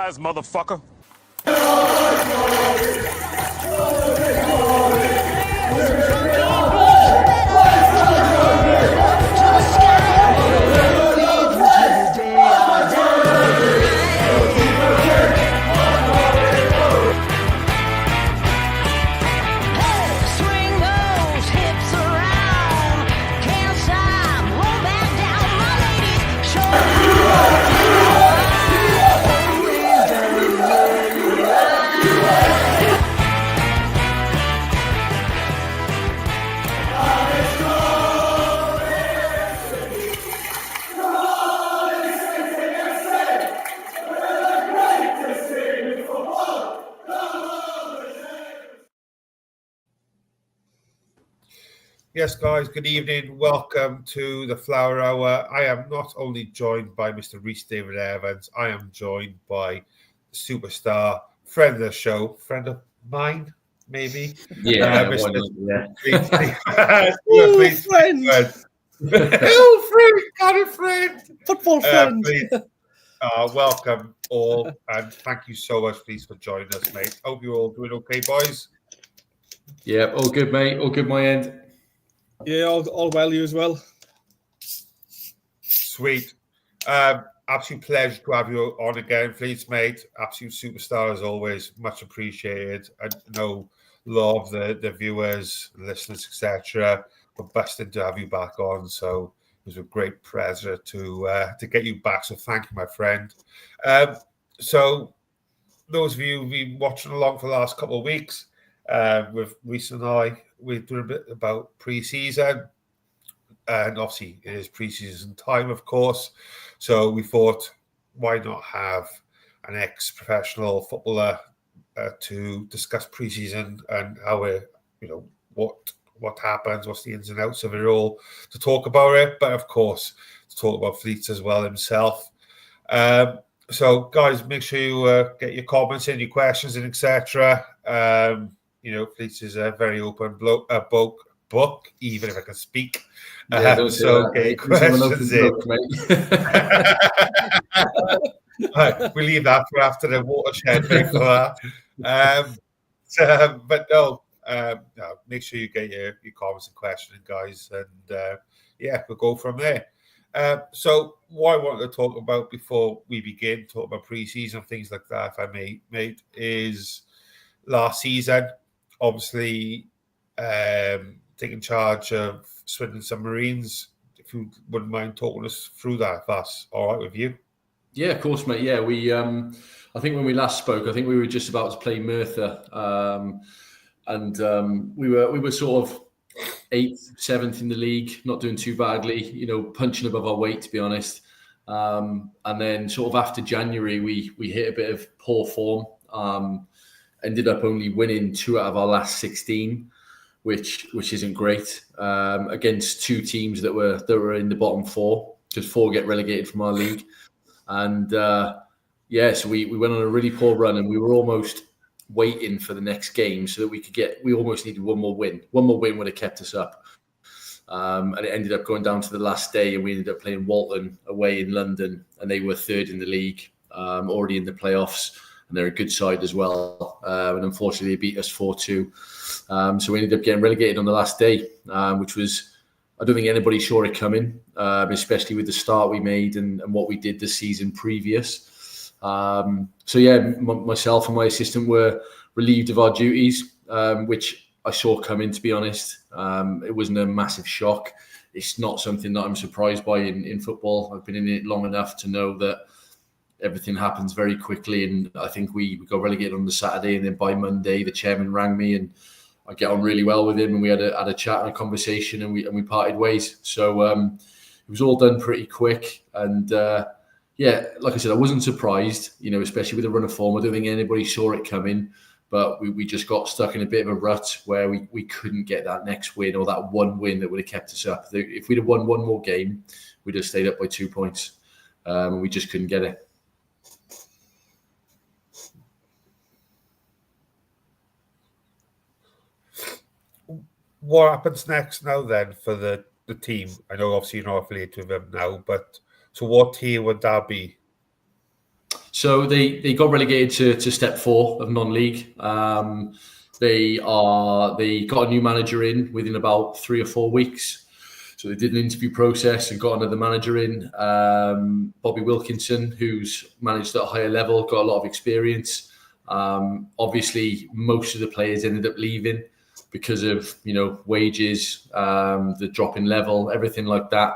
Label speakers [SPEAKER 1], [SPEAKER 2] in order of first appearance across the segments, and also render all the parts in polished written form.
[SPEAKER 1] eyes, motherfucker.
[SPEAKER 2] Yes, guys, good evening. Welcome to the Fleur Hour. I am not only joined by Mr. Rhys David Evans, I am joined by the superstar, friend of the show, friend of mine, maybe.
[SPEAKER 3] Yeah,
[SPEAKER 2] Mr.
[SPEAKER 3] friend.
[SPEAKER 2] Got a friend.
[SPEAKER 3] Football friend.
[SPEAKER 2] Welcome all, and thank you so much, please, for joining us, mate. Hope you're all doing okay, boys.
[SPEAKER 3] Yeah, all good, mate. All good, my end.
[SPEAKER 4] Yeah, all well, you as well.
[SPEAKER 2] Sweet. Absolute pleasure to have you on again, please, mate. Absolute superstar as always. Much appreciated. I know a lot of the viewers, listeners, etc. were busting to have you back on. So it was a great pleasure to get you back. So thank you, my friend. So those of you who've been watching along for the last couple of weeks, with Rhys and I, we're doing a bit about pre-season, and obviously it is pre-season time, of course. So we thought, why not have an ex-professional footballer to discuss pre-season and how what happens, what's the ins and outs of it all, to talk about it, but of course to talk about Fleets as well himself. So guys, make sure you get your comments in, your questions in, etc. Fleets is a very open book, even if I can speak. So get your questions in. We leave that for after the watershed, mate, for that. But no, make sure you get your comments and questions, guys, and we'll go from there. So what I want to talk about before we begin, talk about pre-season, things like that, if I may, mate, is last season. Obviously, taking charge of Swindon Submarines. If you wouldn't mind talking us through that, if that's all right with you.
[SPEAKER 3] Yeah, of course, mate. Yeah, we. I think when we last spoke, I think we were just about to play Merthyr, and we were sort of 8th, 7th in the league, not doing too badly. Punching above our weight, to be honest. And then sort of after January, we hit a bit of poor form. Ended up only winning 2 out of our last 16, which isn't great, against 2 teams that were in the bottom 4, because 4 get relegated from our league. And so we went on a really poor run, and we were almost waiting for the next game so that we almost needed one more win. One more win would have kept us up. And it ended up going down to the last day, and we ended up playing Walton away in London, and they were 3rd in the league, already in the playoffs. And they're a good side as well. And unfortunately, they beat us 4-2. So we ended up getting relegated on the last day, which was, I don't think anybody saw it coming, especially with the start we made and what we did the season previous. Myself and my assistant were relieved of our duties, which I saw coming, to be honest. It wasn't a massive shock. It's not something that I'm surprised by in football. I've been in it long enough to know that everything happens very quickly, and I think we got relegated on the Saturday, and then by Monday the chairman rang me, and I get on really well with him, and we had a chat and a conversation, and we parted ways. So it was all done pretty quick, and like I said, I wasn't surprised, especially with the run of form. I don't think anybody saw it coming, but we just got stuck in a bit of a rut where we couldn't get that next win, or that one win that would have kept us up. If we'd have won one more game, we'd have stayed up by 2 points, and we just couldn't get it.
[SPEAKER 2] What happens next now then for the team? I know obviously you're not affiliated with them now, but so what tier would that be?
[SPEAKER 3] So they got relegated to step 4 of non-league. They got a new manager in within about 3 or 4 weeks. So they did an interview process and got another manager in, Bobby Wilkinson, who's managed at a higher level, got a lot of experience. Obviously, most of the players ended up leaving because of wages, the drop in level, everything like that.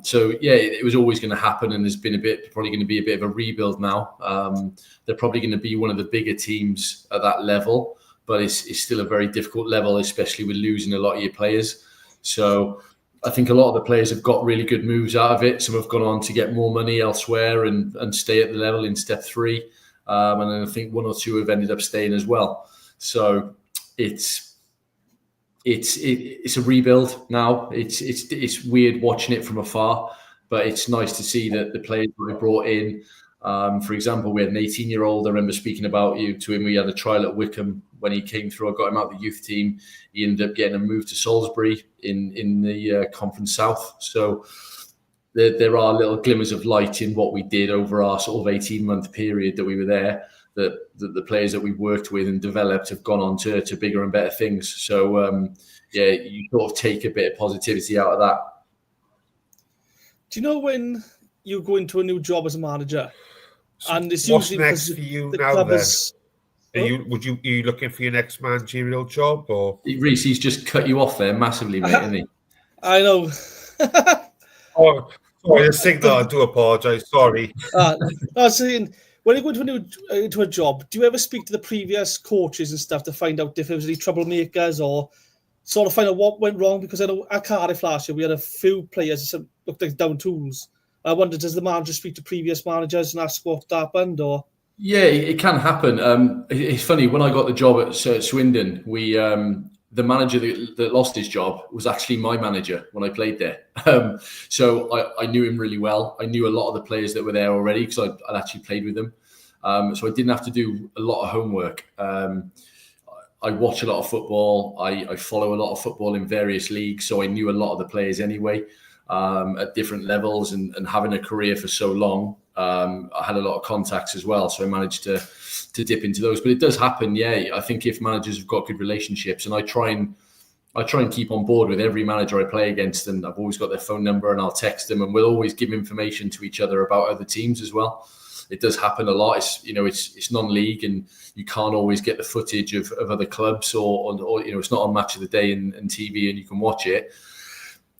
[SPEAKER 3] So yeah, it was always going to happen, and there's been probably going to be a bit of a rebuild now. They're probably going to be one of the bigger teams at that level, but it's still a very difficult level, especially with losing a lot of your players. So I think a lot of the players have got really good moves out of it. Some have gone on to get more money elsewhere and stay at the level in step 3. And then I think 1 or 2 have ended up staying as well. So it's a rebuild now. It's weird watching it from afar, but it's nice to see that the players that we brought in. For example, we had an 18-year-old. I remember speaking about to him. We had a trial at Wickham when he came through. I got him out of the youth team. He ended up getting a move to Salisbury in the Conference South. So there are little glimmers of light in what we did over our sort of 18-month period that we were there. That the players that we worked with and developed have gone on to bigger and better things. So you sort of take a bit of positivity out of that.
[SPEAKER 4] Do you know when you go into a new job as a manager, and it's
[SPEAKER 2] what's
[SPEAKER 4] usually
[SPEAKER 2] next for you now? Then are you looking for your next managerial job, or
[SPEAKER 4] Rhys?
[SPEAKER 3] He's just cut you off there massively, mate, isn't he?
[SPEAKER 4] I know.
[SPEAKER 2] Oh, sorry, the signal. I do apologise. Sorry.
[SPEAKER 4] I was saying, when you go into a job, do you ever speak to the previous coaches and stuff to find out if there was any troublemakers, or sort of find out what went wrong? Because I know at Cardiff last year we had a few players that looked like down tools. I wonder, does the manager speak to previous managers and ask what happened, or?
[SPEAKER 3] Yeah, it can happen. It's funny, when I got the job at Swindon, the manager that lost his job was actually my manager when I played there. So I knew him really well. I knew a lot of the players that were there already because I'd actually played with them. So I didn't have to do a lot of homework. I watch a lot of football. I follow a lot of football in various leagues, so I knew a lot of the players anyway. At different levels, and having a career for so long, I had a lot of contacts as well, so I managed to dip into those. But it does happen, yeah. I think if managers have got good relationships, and I try and keep on board with every manager I play against, and I've always got their phone number, and I'll text them, and we'll always give information to each other about other teams as well. It does happen a lot. It's non-league, and you can't always get the footage of other clubs, or it's not on Match of the Day and TV, and you can watch it.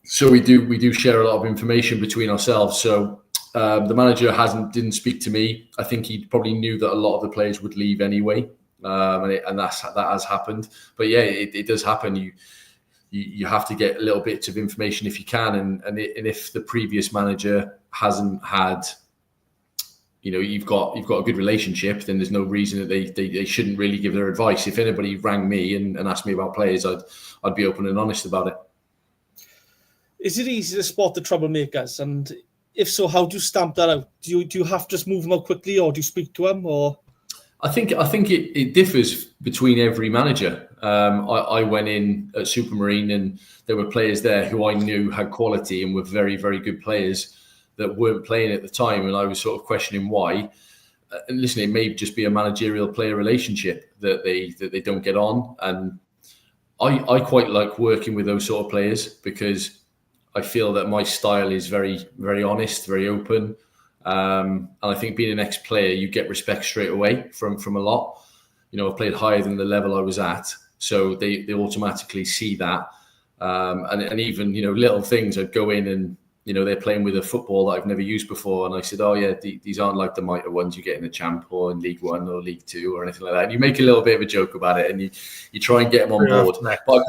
[SPEAKER 3] So we do share a lot of information between ourselves. So the manager didn't speak to me. I think he probably knew that a lot of the players would leave anyway, and that has happened. But yeah, it does happen. You have to get a little bit of information if you can, and if the previous manager hasn't had, you've got a good relationship, then there's no reason that they shouldn't really give their advice. If anybody rang me and asked me about players, I'd be open and honest about it.
[SPEAKER 4] Is it easy to spot the troublemakers? And if so, how do you stamp that out? Do you have to just move them out quickly, or do you speak to them? Or
[SPEAKER 3] I think it differs between every manager. I went in at Supermarine, and there were players there who I knew had quality and were very, very good players that weren't playing at the time, and I was sort of questioning why. And listen, it may just be a managerial player relationship that they don't get on, and I quite like working with those sort of players because I feel that my style is very, very honest, very open. And I think being an ex-player, you get respect straight away from a lot. I've played higher than the level I was at, so they automatically see that. And even, little things, I'd go in and, they're playing with a football that I've never used before. And I said, oh yeah, these aren't like the mitre ones you get in the Champ or in League One or League Two or anything like that. And you make a little bit of a joke about it, and you try and get them on board. But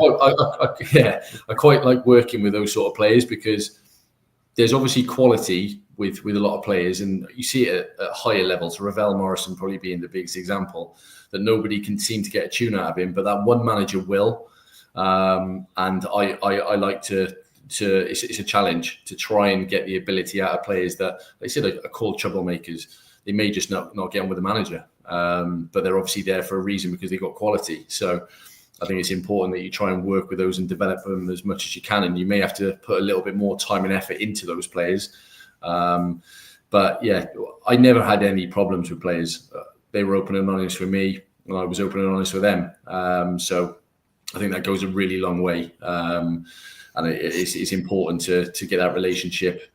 [SPEAKER 3] I quite like working with those sort of players because there's obviously quality with a lot of players, and you see it at higher levels. Ravel Morrison probably being the biggest example, that nobody can seem to get a tune out of him, but that one manager will. And I like to it's a challenge to try and get the ability out of players that they said are called troublemakers. They may just not get on with the manager, but they're obviously there for a reason because they've got quality. So I think it's important that you try and work with those and develop them as much as you can. And you may have to put a little bit more time and effort into those players. But yeah, I never had any problems with players. They were open and honest with me, and I was open and honest with them. So I think that goes a really long way. And it's important to get that relationship,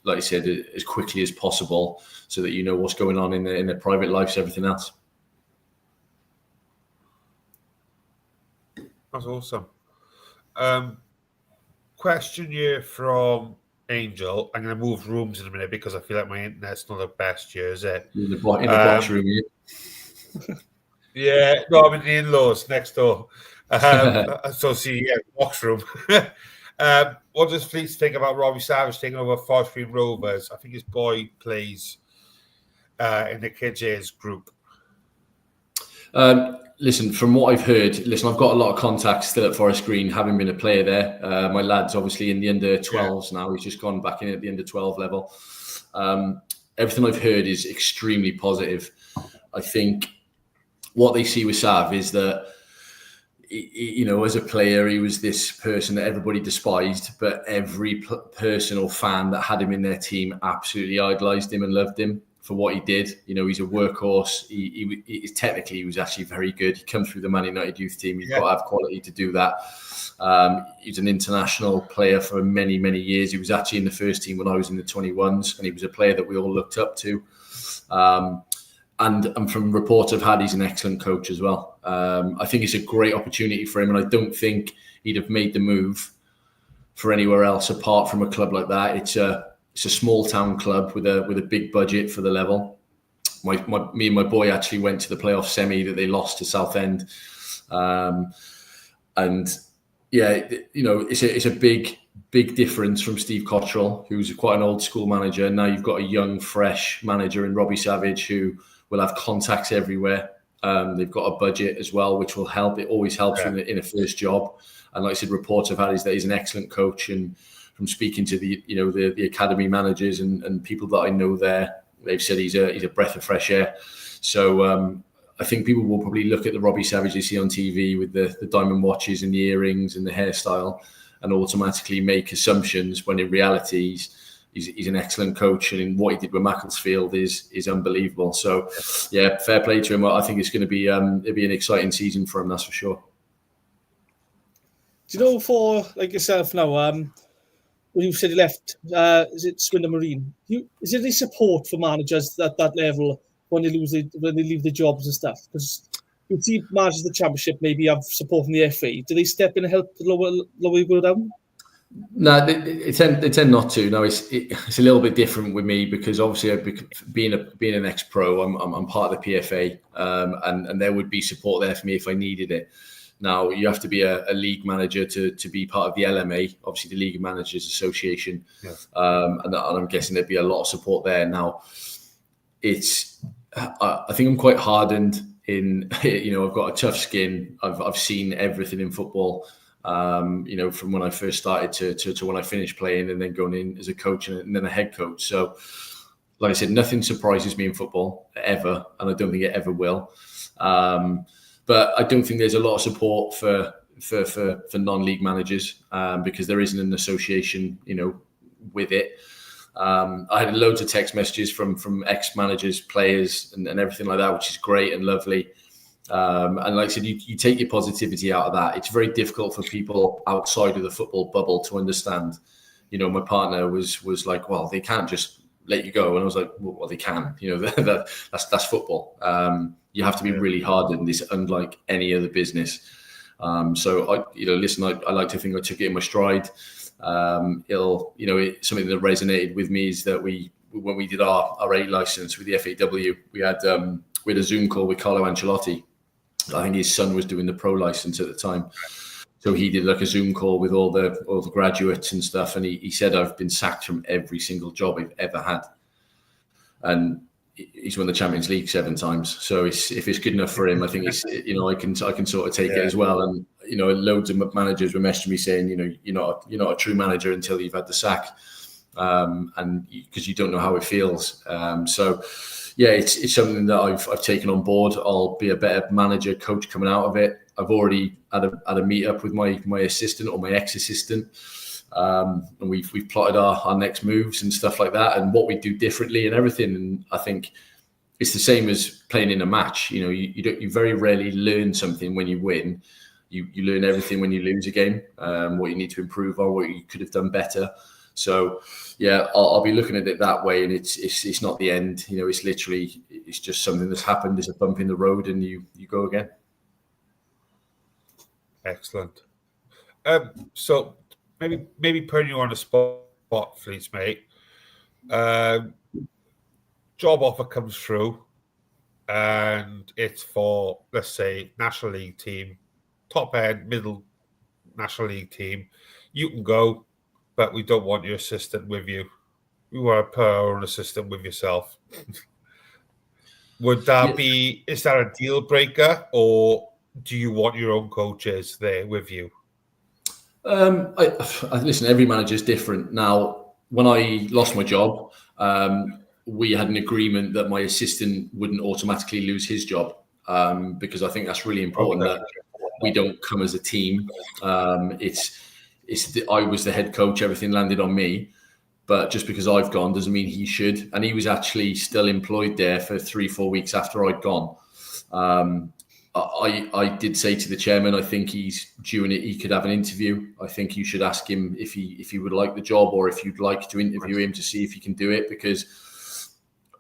[SPEAKER 3] like I said, as quickly as possible, so that you know what's going on in their private lives, everything else.
[SPEAKER 2] That's awesome. Question here from Angel. I'm going to move rooms in a minute because I feel like my internet's not the best here, is it?
[SPEAKER 3] In the box room, yeah.
[SPEAKER 2] Yeah, no, I'm in the in-laws next door. So see, yeah, box room. What does Fleets think about Robbie Savage taking over Forest Green Rovers? I think his boy plays in the kids' age group.
[SPEAKER 3] Listen, from what I've heard, I've got a lot of contacts still at Forest Green, having been a player there. My lad's obviously in the under 12s now. He's just gone back in at the under 12 level. Everything I've heard is extremely positive. I think what they see with Sav is that, you know, as a player, he was this person that everybody despised, but every person or fan that had him in their team absolutely idolised him and loved him for what he did. You know, he's a workhorse. Technically, he was actually very good. He comes through the Man United youth team. You've got to have quality to do that. He's an international player for many, many years. He was actually in the first team when I was in the 21s, and he was a player that we all looked up to. And from reports I've had, he's an excellent coach as well. I think it's a great opportunity for him, and I don't think he'd have made the move for anywhere else apart from a club like that. It's a small town club with a big budget for the level. Me and my boy actually went to the playoff semi that they lost to Southend, and yeah, you know, it's a big difference from Steve Cottrell, who's quite an old school manager. Now you've got a young, fresh manager in Robbie Savage who will have contacts everywhere. They've got a budget as well, which will help. It always helps in a first job. And like I said, reports I've had is that he's an excellent coach. And from speaking to the academy managers and people that I know there, they've said he's a breath of fresh air. So I think people will probably look at the Robbie Savage they see on TV with the diamond watches and the earrings and the hairstyle and automatically make assumptions, when in reality he's an excellent coach, and what he did with Macclesfield is unbelievable. So yeah, fair play to him. I think it's going to be it'll be an exciting season for him, that's for sure.
[SPEAKER 4] Do you know, for like yourself now, when you said you left, is it Swindon Marine? Is there any support for managers at that level when they leave the jobs and stuff? Because you see managers of the Championship maybe have support from the FA. Do they step in and help the lower you go down?
[SPEAKER 3] No, they tend not to. No, it's a little bit different with me because obviously being an ex-pro, I'm part of the PFA, and there would be support there for me if I needed it. Now you have to be a league manager to be part of the LMA, obviously the League Managers Association, and I'm guessing there'd be a lot of support there. Now, I think I'm quite hardened in, you know, I've got a tough skin. I've seen everything in football. You know, from when I first started to when I finished playing, and then going in as a coach and then a head coach. So, like I said, nothing surprises me in football ever, and I don't think it ever will. But I don't think there's a lot of support for non-league managers because there isn't an association, you know, with it. I had loads of text messages from ex-managers, players, and everything like that, which is great and lovely. And like I said, you take your positivity out of that. It's very difficult for people outside of the football bubble to understand. You know, my partner was like, well, they can't just let you go. And I was like, well, they can. You know, that's football. You have to be really hard in this, unlike any other business. So I like to think I took it in my stride. Something that resonated with me is that when we did our A license with the FAW, we had a Zoom call with Carlo Ancelotti. I think his son was doing the pro license at the time. So he did like a Zoom call with all the graduates and stuff. And he said, I've been sacked from every single job I've ever had. And he's won the Champions League 7 times. So if it's good enough for him, I think it's, you know, I can sort of take it as well. And, you know, loads of managers were messaging me saying, you know, you're not a true manager until you've had the sack. And because you don't know how it feels. So yeah, it's something that I've taken on board. I'll be a better manager, coach coming out of it. I've already had a meet up with my assistant or my ex-assistant, and we've plotted our next moves and stuff like that, and what we do differently and everything. And I think it's the same as playing in a match. You know, you very rarely learn something when you win. You learn everything when you lose a game. What you need to improve on, what you could have done better. So yeah, I'll be looking at it that way, and it's not the end. You know, it's just something that's happened. There's a bump in the road, and you go again.
[SPEAKER 2] Excellent. So maybe putting you on the spot, Fleets, mate. Job offer comes through, and it's for, let's say, National League team, top end, middle National League team. You can go, but we don't want your assistant with you. We want to put our own assistant with yourself. Would that be, is that a deal breaker, or do you want your own coaches there with you?
[SPEAKER 3] Listen, every manager is different. Now, when I lost my job, we had an agreement that my assistant wouldn't automatically lose his job, because I think that's really important that we don't come as a team. I was the head coach, everything landed on me, but just because I've gone doesn't mean he should. And he was actually still employed there for 3-4 weeks after I'd gone. I did say to the chairman, I think he's due in it. He could have an interview. I think you should ask him if he would like the job, or if you'd like to interview him to see if he can do it. Because,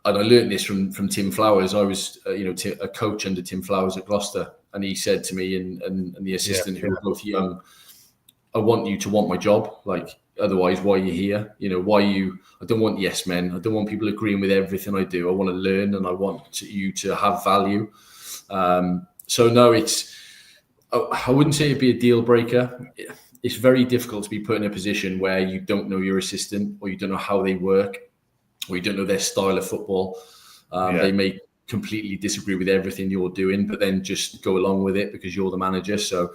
[SPEAKER 3] and I learned this from Tim Flowers. I was a coach under Tim Flowers at Gloucester, and he said to me and the assistant, who were both young, I want you to want my job. Like, otherwise, why are you here? You know, I don't want yes men. I don't want people agreeing with everything I do. I want to learn, and I want you to have value. So no, I wouldn't say it'd be a deal breaker. It's very difficult to be put in a position where you don't know your assistant, or you don't know how they work, or you don't know their style of football. They may completely disagree with everything you're doing, but then just go along with it because you're the manager. So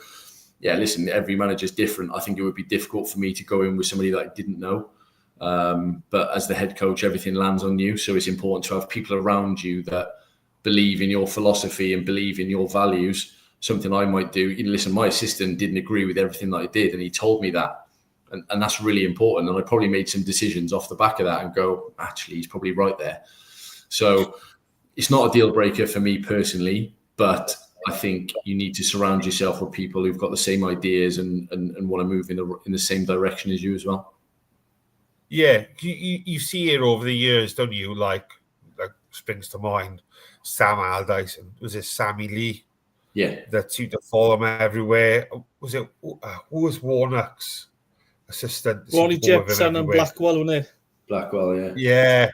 [SPEAKER 3] yeah, listen, every manager is different. I think it would be difficult for me to go in with somebody that I didn't know. But as the head coach, everything lands on you. So it's important to have people around you that believe in your philosophy and believe in your values. Something I might do, listen, my assistant didn't agree with everything that I did, and he told me that. And that's really important. And I probably made some decisions off the back of that and go, actually, he's probably right there. So it's not a deal breaker for me personally, but I think you need to surround yourself with people who've got the same ideas and want to move in the same direction as you as well. Yeah,
[SPEAKER 2] you see it over the years, don't you? Like springs to mind, Sam Allardyce, and was it Sammy Lee?
[SPEAKER 3] Yeah,
[SPEAKER 2] that seemed to follow him everywhere. Was it who was Warnock's assistant?
[SPEAKER 4] Ronnie Jetson and Blackwell, wasn't it?
[SPEAKER 3] Blackwell, yeah.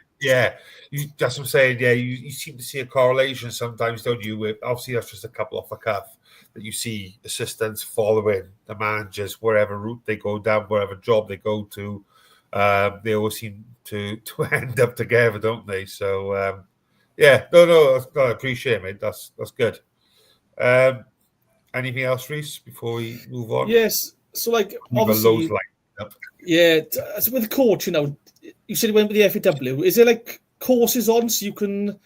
[SPEAKER 2] That's what I'm saying. Yeah, you seem to see a correlation sometimes, don't you? With, obviously, that's just a couple off the cuff, that you see assistants following the managers wherever route they go down, wherever job they go to. They always seem to end up together, don't they? So no, I appreciate it, mate. That's good. Anything else, Rhys, before we move on?
[SPEAKER 4] Yes. So, like, obviously, so with coaching now, you said you went with the FAW. Is there like courses on so you can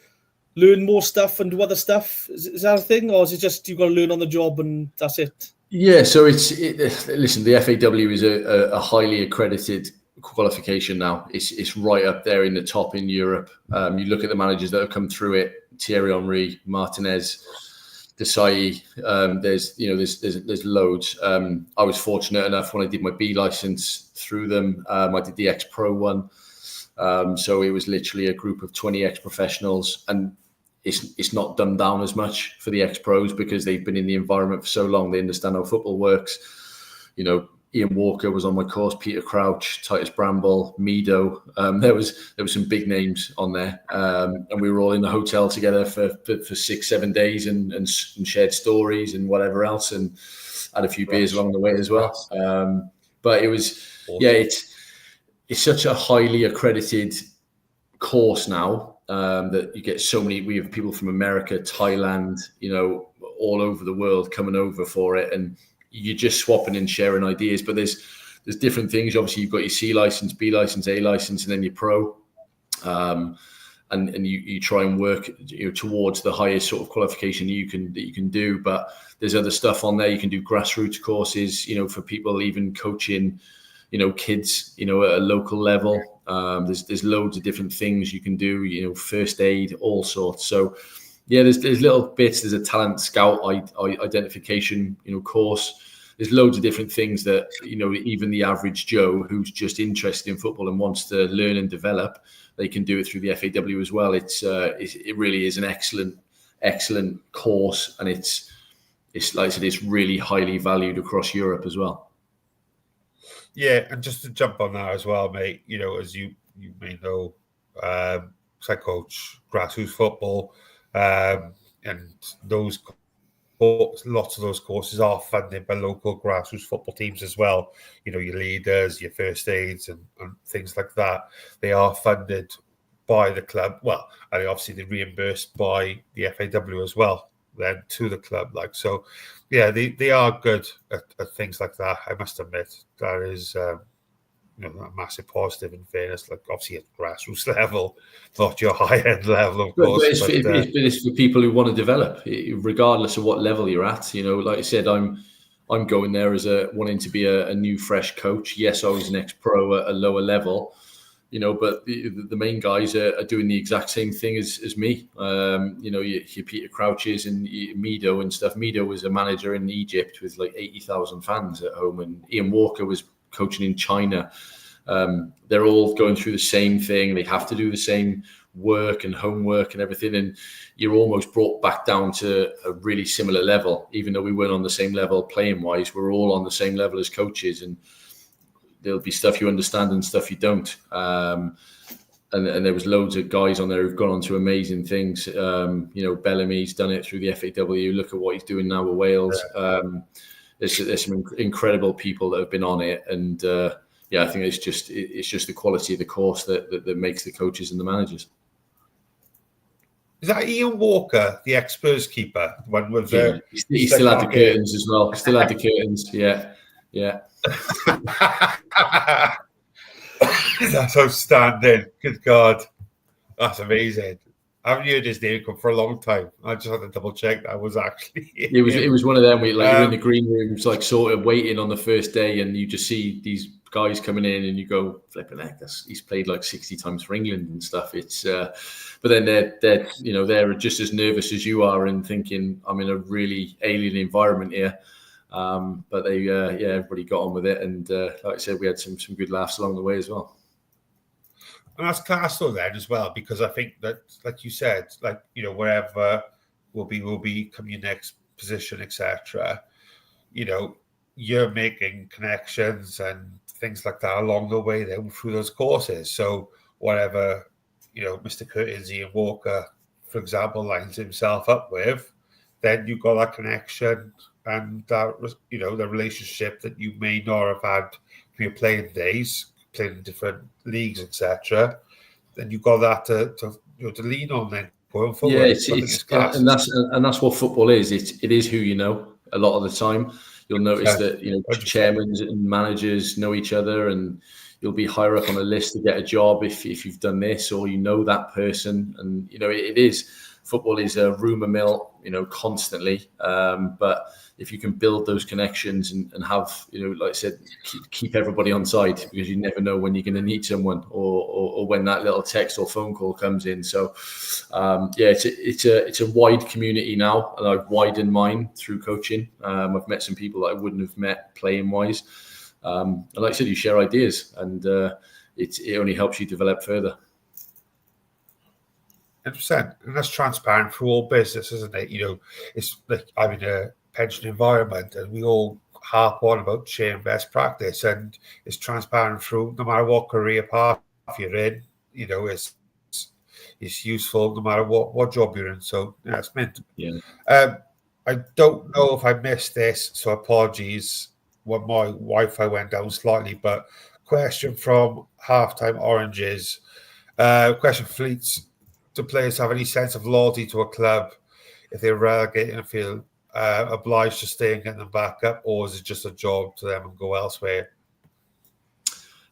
[SPEAKER 4] learn more stuff and do other stuff? Is that a thing, or is it just you've got to learn on the job and that's it?
[SPEAKER 3] Yeah. So listen, the FAW is a highly accredited qualification now. It's right up there in the top in Europe. You look at the managers that have come through it: Thierry Henry, Martinez, Desailly. There's loads. I was fortunate enough when I did my B license through them. I did the ex-pro one. So it was literally a group of 20 ex-professionals, and it's not dumbed down as much for the ex-pros because they've been in the environment for so long. They understand how football works. You know, Ian Walker was on my course, Peter Crouch, Titus Bramble, Mido. There was some big names on there, and we were all in the hotel together for 6-7 days and shared stories and whatever else, and had a few beers along the way as well. But it was it's such a highly accredited course now that you get so many. We have people from America, Thailand, all over the world coming over for it, and you're just swapping and sharing ideas. But there's different things. Obviously, you've got your C license, B license, A license, and then your pro. And and you try and work towards the highest sort of qualification that you can do. But there's other stuff on there. You can do grassroots courses, for people even coaching, kids, at a local level. There's loads of different things you can do, first aid, all sorts. So yeah, there's little bits. There's a talent scout identification, course. There's loads of different things that, even the average Joe who's just interested in football and wants to learn and develop, they can do it through the FAW as well. It really is an excellent course, and it's like I said, it's really highly valued across Europe as well.
[SPEAKER 2] Yeah, and just to jump on that as well, mate, as you may know, I coach grassroots football, and lots of those courses are funded by local grassroots football teams as well. Your leaders, your first aids, and things like that. They are funded by the club. Well, and obviously they're reimbursed by the FAW as well, then to the club. So, yeah, they are good at things like that. I must admit that is a massive positive. In fairness, obviously at grassroots level, not your high end level, of course.
[SPEAKER 3] But it's for people who want to develop, regardless of what level you're at. Like I said, I'm going there as wanting to be a new fresh coach. Yes, I was an ex-pro at a lower level, but the main guys are doing the exact same thing as me. Your Peter Crouches and Mido and stuff. Mido was a manager in Egypt with 80,000 fans at home, and Ian Walker was coaching in China. They're all going through the same thing. They have to do the same work and homework and everything, and you're almost brought back down to a really similar level. Even though we weren't on the same level playing wise, we're all on the same level as coaches, and there'll be stuff you understand and stuff you don't. And there was loads of guys on there who've gone on to amazing things. Bellamy's done it through the FAW. Look at what he's doing now with Wales. There's some incredible people that have been on it, and I think it's just the quality of the course that makes the coaches and the managers.
[SPEAKER 2] Is that Ian Walker, the ex-Spurs keeper? One with
[SPEAKER 3] he still had the curtains as well. Still had the curtains. Yeah.
[SPEAKER 2] That's outstanding. Good God, that's amazing. I haven't heard his name come for a long time. I just had to double check that was actually.
[SPEAKER 3] It was one of them. You're in the green rooms, sort of waiting on the first day, and you just see these guys coming in, and you go, flipping heck, he's played 60 times for England and stuff. It's, but then they're just as nervous as you are and thinking, I'm in a really alien environment here. But they, everybody got on with it, and like I said, we had some good laughs along the way as well.
[SPEAKER 2] And that's class though then as well, because I think that, like you said, wherever will become your next position, etc. You're making connections and things like that along the way then through those courses. So whatever, Mr. Curtins, Ian Walker, for example, lines himself up with, then you've got that connection and that, the relationship that you may not have had for your playing days, playing in different leagues, etc. Then you've got that to lean on then going forward.
[SPEAKER 3] Yeah, and that's what football is. It is who you know. A lot of the time, you'll notice that chairmen and managers know each other, and you'll be higher up on a list to get a job if you've done this or that person. And it is, football is a rumour mill, constantly. But if you can build those connections and have, like I said, keep everybody on side, because you never know when you're going to need someone or when that little text or phone call comes in. So, it's a wide community now, and I've widened mine through coaching. I've met some people that I wouldn't have met playing wise. And like I said, you share ideas, and it only helps you develop further.
[SPEAKER 2] 100%, and that's transparent for all business, isn't it? It's like I'm in a pension environment, and we all harp on about sharing best practice, and it's transparent through no matter what career path you're in. It's useful no matter what job you're in. So it's meant to be. Yeah. I don't know if I missed this, so apologies when my Wi-Fi went down slightly. But question from Halftime Oranges. Question for Fleets: do players have any sense of loyalty to a club if they're relegated and feel obliged to stay and get them back up, or is it just a job to them and go elsewhere?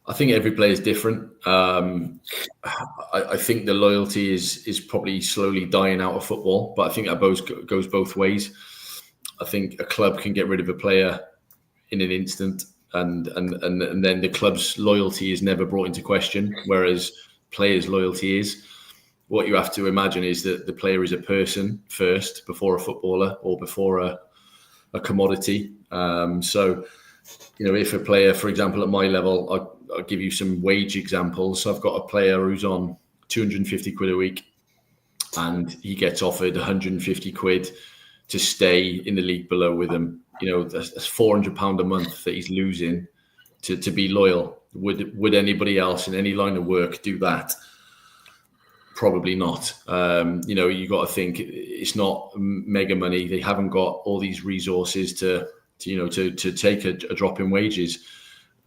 [SPEAKER 3] I think every player is different. I think the loyalty is probably slowly dying out of football, but I think that goes both ways. I think a club can get rid of a player in an instant, and then the club's loyalty is never brought into question, whereas players' loyalty is. What you have to imagine is that the player is a person first before a footballer or before a commodity. So, if a player, for example, at my level, I'll give you some wage examples. So I've got a player who's on 250 quid a week and he gets offered 150 quid to stay in the league below with him. That's £400 a month that he's losing to be loyal. Would anybody else in any line of work do that? Probably not. You got to think it's not mega money. They haven't got all these resources to take a drop in wages.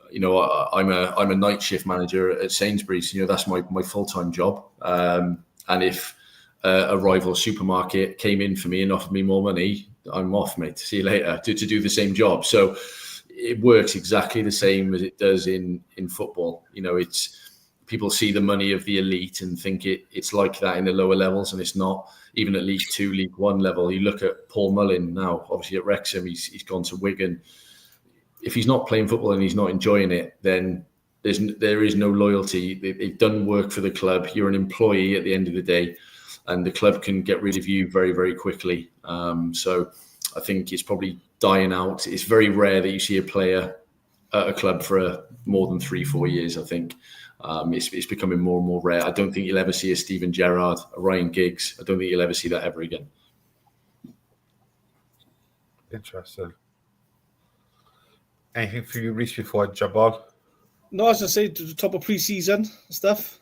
[SPEAKER 3] I'm a night shift manager at Sainsbury's. That's my full-time job. And if a rival supermarket came in for me and offered me more money, I'm off, mate. See you later. To do the same job. So it works exactly the same as it does in football. It's people see the money of the elite and think it's like that in the lower levels, and it's not. Even at League 2, League 1 level, you look at Paul Mullin now, obviously at Wrexham, he's gone to Wigan. If he's not playing football and he's not enjoying it, then there is no loyalty. They've done work for the club. You're an employee at the end of the day, and the club can get rid of you very, very quickly. So I think it's probably dying out. It's very rare that you see a player at a club for more than 3-4 years, I think. It's becoming more and more rare. I don't think you'll ever see a Steven Gerrard, a Ryan Giggs. I don't think you'll ever see that ever again.
[SPEAKER 2] Interesting. Anything for you, Rhys, before I jump on?
[SPEAKER 4] No, as I say, to the top of pre-season stuff.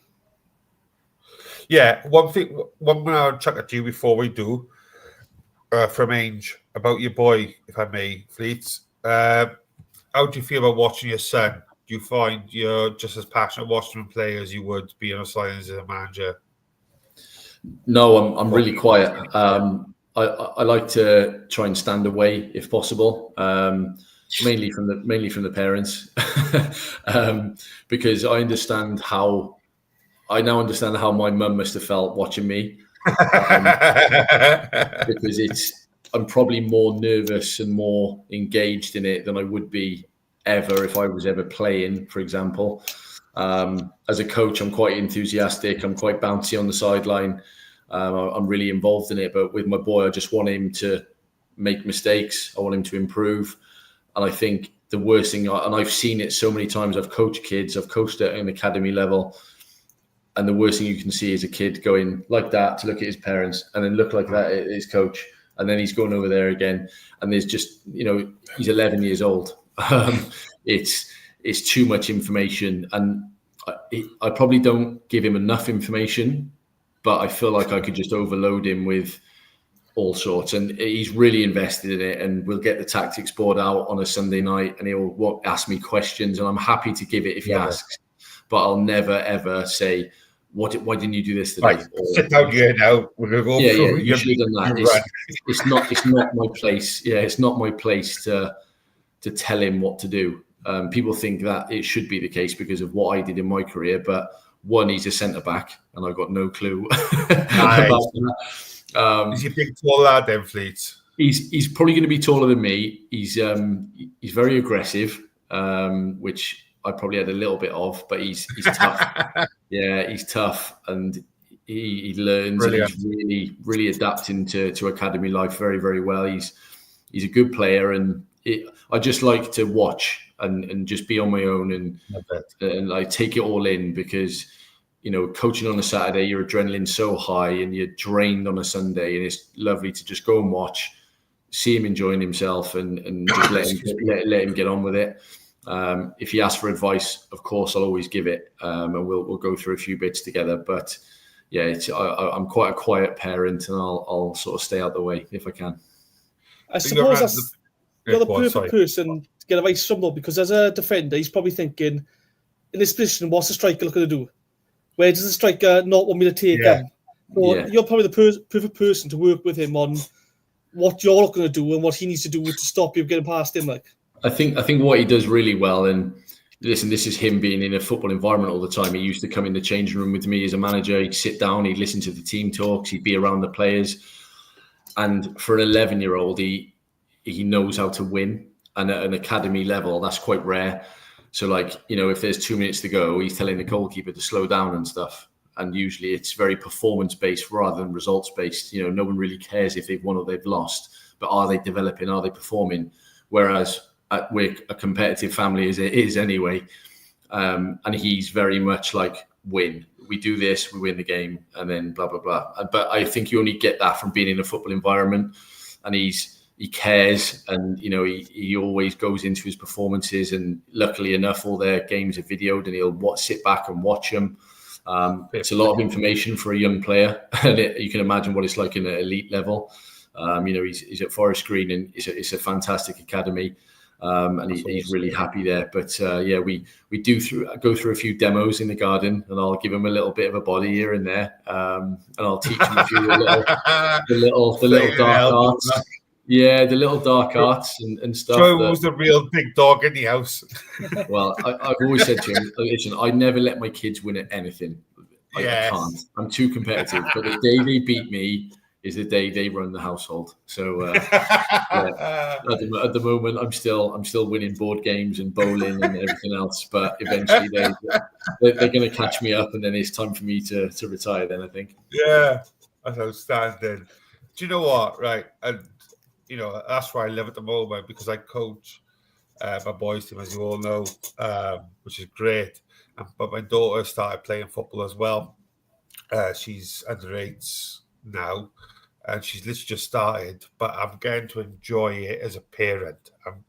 [SPEAKER 2] Yeah, one thing I'll chuck at you before we do, from Ange, about your boy, if I may, Fleets. How do you feel about watching your son? Do you find you're just as passionate watching him play as you would be on a sideline as a manager?
[SPEAKER 3] No, I'm really quiet. I like to try and stand away if possible, mainly from the parents, because I now understand how my mum must have felt watching me, because I'm probably more nervous and more engaged in it than I would be ever if I was ever playing, for example. As a coach, I'm quite enthusiastic. I'm quite bouncy on the sideline. I'm really involved in it. But with my boy, I just want him to make mistakes. I want him to improve. And I think the worst thing, and I've seen it so many times, I've coached kids, I've coached at an academy level. And the worst thing you can see is a kid going like that to look at his parents and then look like that at his coach. And then he's going over there again. And there's just, he's 11 years old. It's too much information, and I probably don't give him enough information, but I feel like I could just overload him with all sorts, and he's really invested in it. And we'll get the tactics board out on a Sunday night and he'll ask me questions, and I'm happy to give it if he asks, but I'll never ever say, why didn't you do this today?
[SPEAKER 2] Right. Sit down here now. We're going to go through.
[SPEAKER 3] You should have done that. It's not my place. Yeah, it's not my place to tell him what to do. People think that it should be the case because of what I did in my career, but one, he's a centre back, and I've got no clue about that.
[SPEAKER 2] Is he a big tall lad then, Fleets?
[SPEAKER 3] He's probably going to be taller than me. He's very aggressive, which I probably had a little bit of, but he's tough. Yeah, he's tough, and he learns. Brilliant. And he's really, really adapting to academy life very, very well. He's a good player, and I just like to watch and just be on my own and like take it all in, because coaching on a Saturday, your adrenaline's so high and you're drained on a Sunday, and it's lovely to just go and watch, see him enjoying himself, and just let him get on with it. If he asks for advice, of course I'll always give it, and we'll go through a few bits together. But yeah, I'm quite a quiet parent, and I'll sort of stay out the way if I can.
[SPEAKER 4] I suppose you're the perfect person to get advice from, though, because as a defender, he's probably thinking, in this position, what's the striker looking to do? Where does the striker not want me to take him? Or you're probably the perfect person to work with him on what you're looking to do and what he needs to do to stop you getting past him. Like,
[SPEAKER 3] I think what he does really well, and listen, this is him being in a football environment all the time. He used to come in the changing room with me as a manager. He'd sit down, he'd listen to the team talks, he'd be around the players. And for an 11-year-old, he knows how to win. And at an academy level, that's quite rare. So, like, you know, if there's 2 minutes to go, he's telling the goalkeeper to slow down and stuff. And usually it's very performance-based rather than results-based. You know, no one really cares if they've won or they've lost, but are they developing? Are they performing? Whereas we're a competitive family as it is anyway. And he's very much like, win. We do this, we win the game, and then blah, blah, blah. But I think you only get that from being in a football environment. And he cares, and, you know, he always goes into his performances. And luckily enough, all their games are videoed, and he'll sit back and watch them. It's a lot of information for a young player, and you can imagine what it's like in an elite level. You know, he's at Forest Green, and it's a fantastic academy, and he's really happy there. But yeah, we go through a few demos in the garden, and I'll give him a little bit of a body here and there, and I'll teach him a few the little dark arts. Yeah, the little dark arts and stuff.
[SPEAKER 2] Joe was the real big dog in the house.
[SPEAKER 3] Well, I've always said to him, listen, I never let my kids win at anything. I can't. I'm too competitive. But the day they beat me is the day they run the household. So yeah, at the moment, I'm still winning board games and bowling and everything else. But eventually, they're going to catch me up, and then it's time for me to retire. Then I think.
[SPEAKER 2] Yeah, that's outstanding. Do you know what? Right, and you know, that's why I live at the moment, because I coach my boys' team, as you all know, which is great. But my daughter started playing football as well. She's under-8s now, and she's literally just started. But I'm getting to enjoy it as a parent. I'm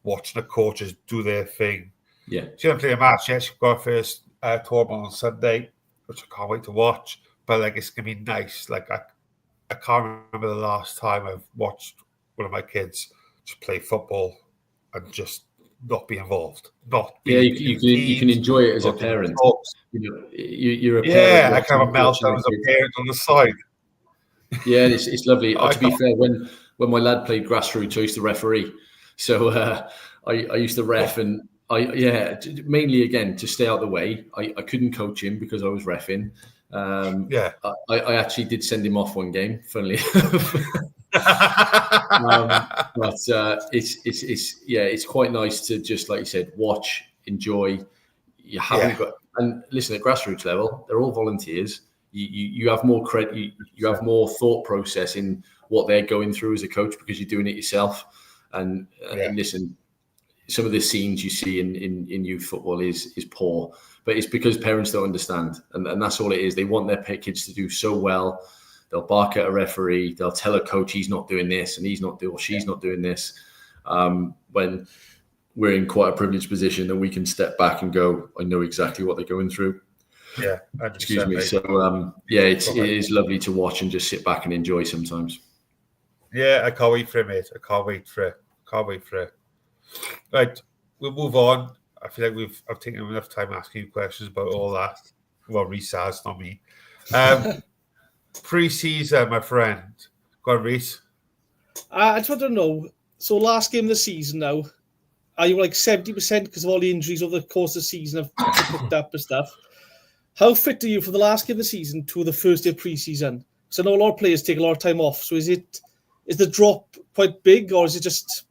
[SPEAKER 2] watching the coaches do their thing.
[SPEAKER 3] Yeah.
[SPEAKER 2] She didn't play a match yet. She's got her first tournament on Sunday, which I can't wait to watch. But, like, it's going to be nice. Like, I can't remember the last time I've watched one of my kids just play football and just not be involved.
[SPEAKER 3] You can enjoy it as a parent. You're a parent.
[SPEAKER 2] Yeah, I can have a meltdown as a parent on the side.
[SPEAKER 3] Yeah, it's lovely. To be fair, when my lad played grassroots, I used to referee. So I used to ref, and mainly again to stay out of the way. I couldn't coach him because I was reffing. I actually did send him off one game, funnily enough. But it's quite nice to just, like you said, watch, enjoy. You haven't got, and listen, at grassroots level, they're all volunteers. You have more credit, you have more thought process in what they're going through as a coach because you're doing it yourself. And listen, some of the scenes you see in youth football is poor, but it's because parents don't understand, and that's all it is. They want their kids to do so well. They'll bark at a referee. They'll tell a coach he's not doing this and she's not doing this. When we're in quite a privileged position, and we can step back and go, I know exactly what they're going through.
[SPEAKER 2] Yeah,
[SPEAKER 3] excuse me. So it is lovely to watch and just sit back and enjoy sometimes.
[SPEAKER 2] Yeah, I can't wait for it, mate. I can't wait for it. Right, we'll move on. I feel like I've taken enough time asking you questions about all that. Well, Rhys has, not me. Pre-season, my friend. Go on, Rhys.
[SPEAKER 4] I just want to know, so last game of the season now, are you like 70% because of all the injuries over the course of the season have picked up and stuff? How fit are you for the last game of the season to the first day of pre-season? So I know a lot of players take a lot of time off. So is the drop quite big, or is it just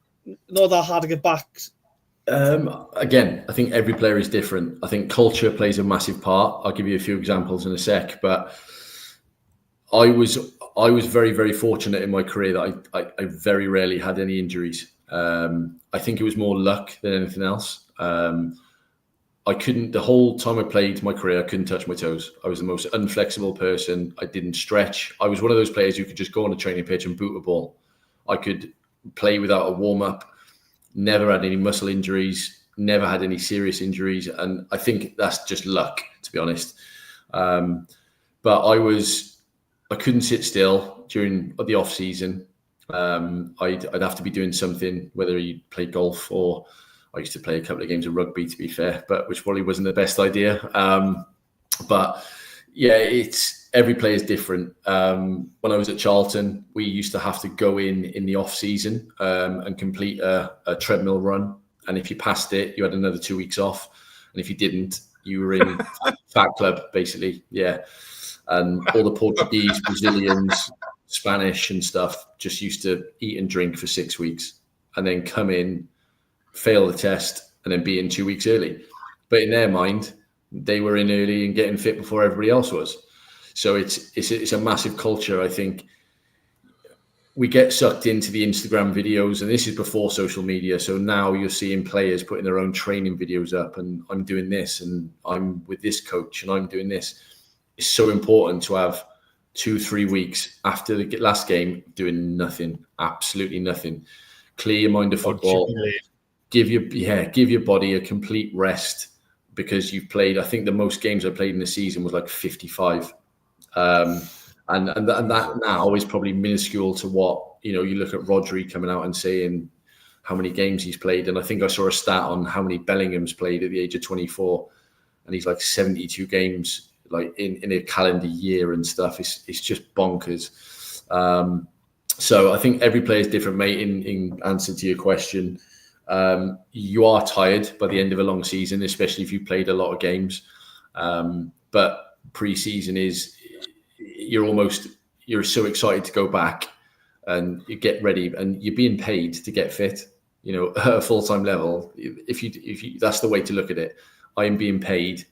[SPEAKER 4] not that hard to get back?
[SPEAKER 3] Again, I think every player is different. I think culture plays a massive part. I'll give you a few examples in a sec, but I was very, very fortunate in my career that I very rarely had any injuries. I think it was more luck than anything else. The whole time I played my career, I couldn't touch my toes. I was the most unflexible person. I didn't stretch. I was one of those players who could just go on a training pitch and boot a ball. I could play without a warm-up, never had any muscle injuries, never had any serious injuries. And I think that's just luck, to be honest. But I couldn't sit still during the off season. I'd have to be doing something, whether you play golf or I used to play a couple of games of rugby, to be fair, but which probably wasn't the best idea. But yeah, every player is different. When I was at Charlton, we used to have to go in the off season and complete a treadmill run. And if you passed it, you had another 2 weeks off. And if you didn't, you were in fat club, basically. Yeah. And all the Portuguese, Brazilians, Spanish and stuff just used to eat and drink for 6 weeks and then come in, fail the test, and then be in 2 weeks early. But in their mind, they were in early and getting fit before everybody else was. So it's a massive culture. I think we get sucked into the Instagram videos, and this is before social media. So now you're seeing players putting their own training videos up, and I'm doing this, and I'm with this coach, and I'm doing this. It's so important to have 2-3 weeks after the last game doing nothing, absolutely nothing. Clear your mind of football. Give your body a complete rest, because you've played. I think the most games I played in the season was like 55. And that now is probably minuscule to what, you look at Rhodri coming out and saying how many games he's played. And I think I saw a stat on how many Bellingham's played at the age of 24, and he's like 72 games like in a calendar year and stuff. It's just bonkers. So I think every player is different, mate. In answer to your question, you are tired by the end of a long season, especially if you've played a lot of games. But pre-season is, you're so excited to go back and you get ready, and you're being paid to get fit, at a full-time level. If you, that's the way to look at it. I am being paid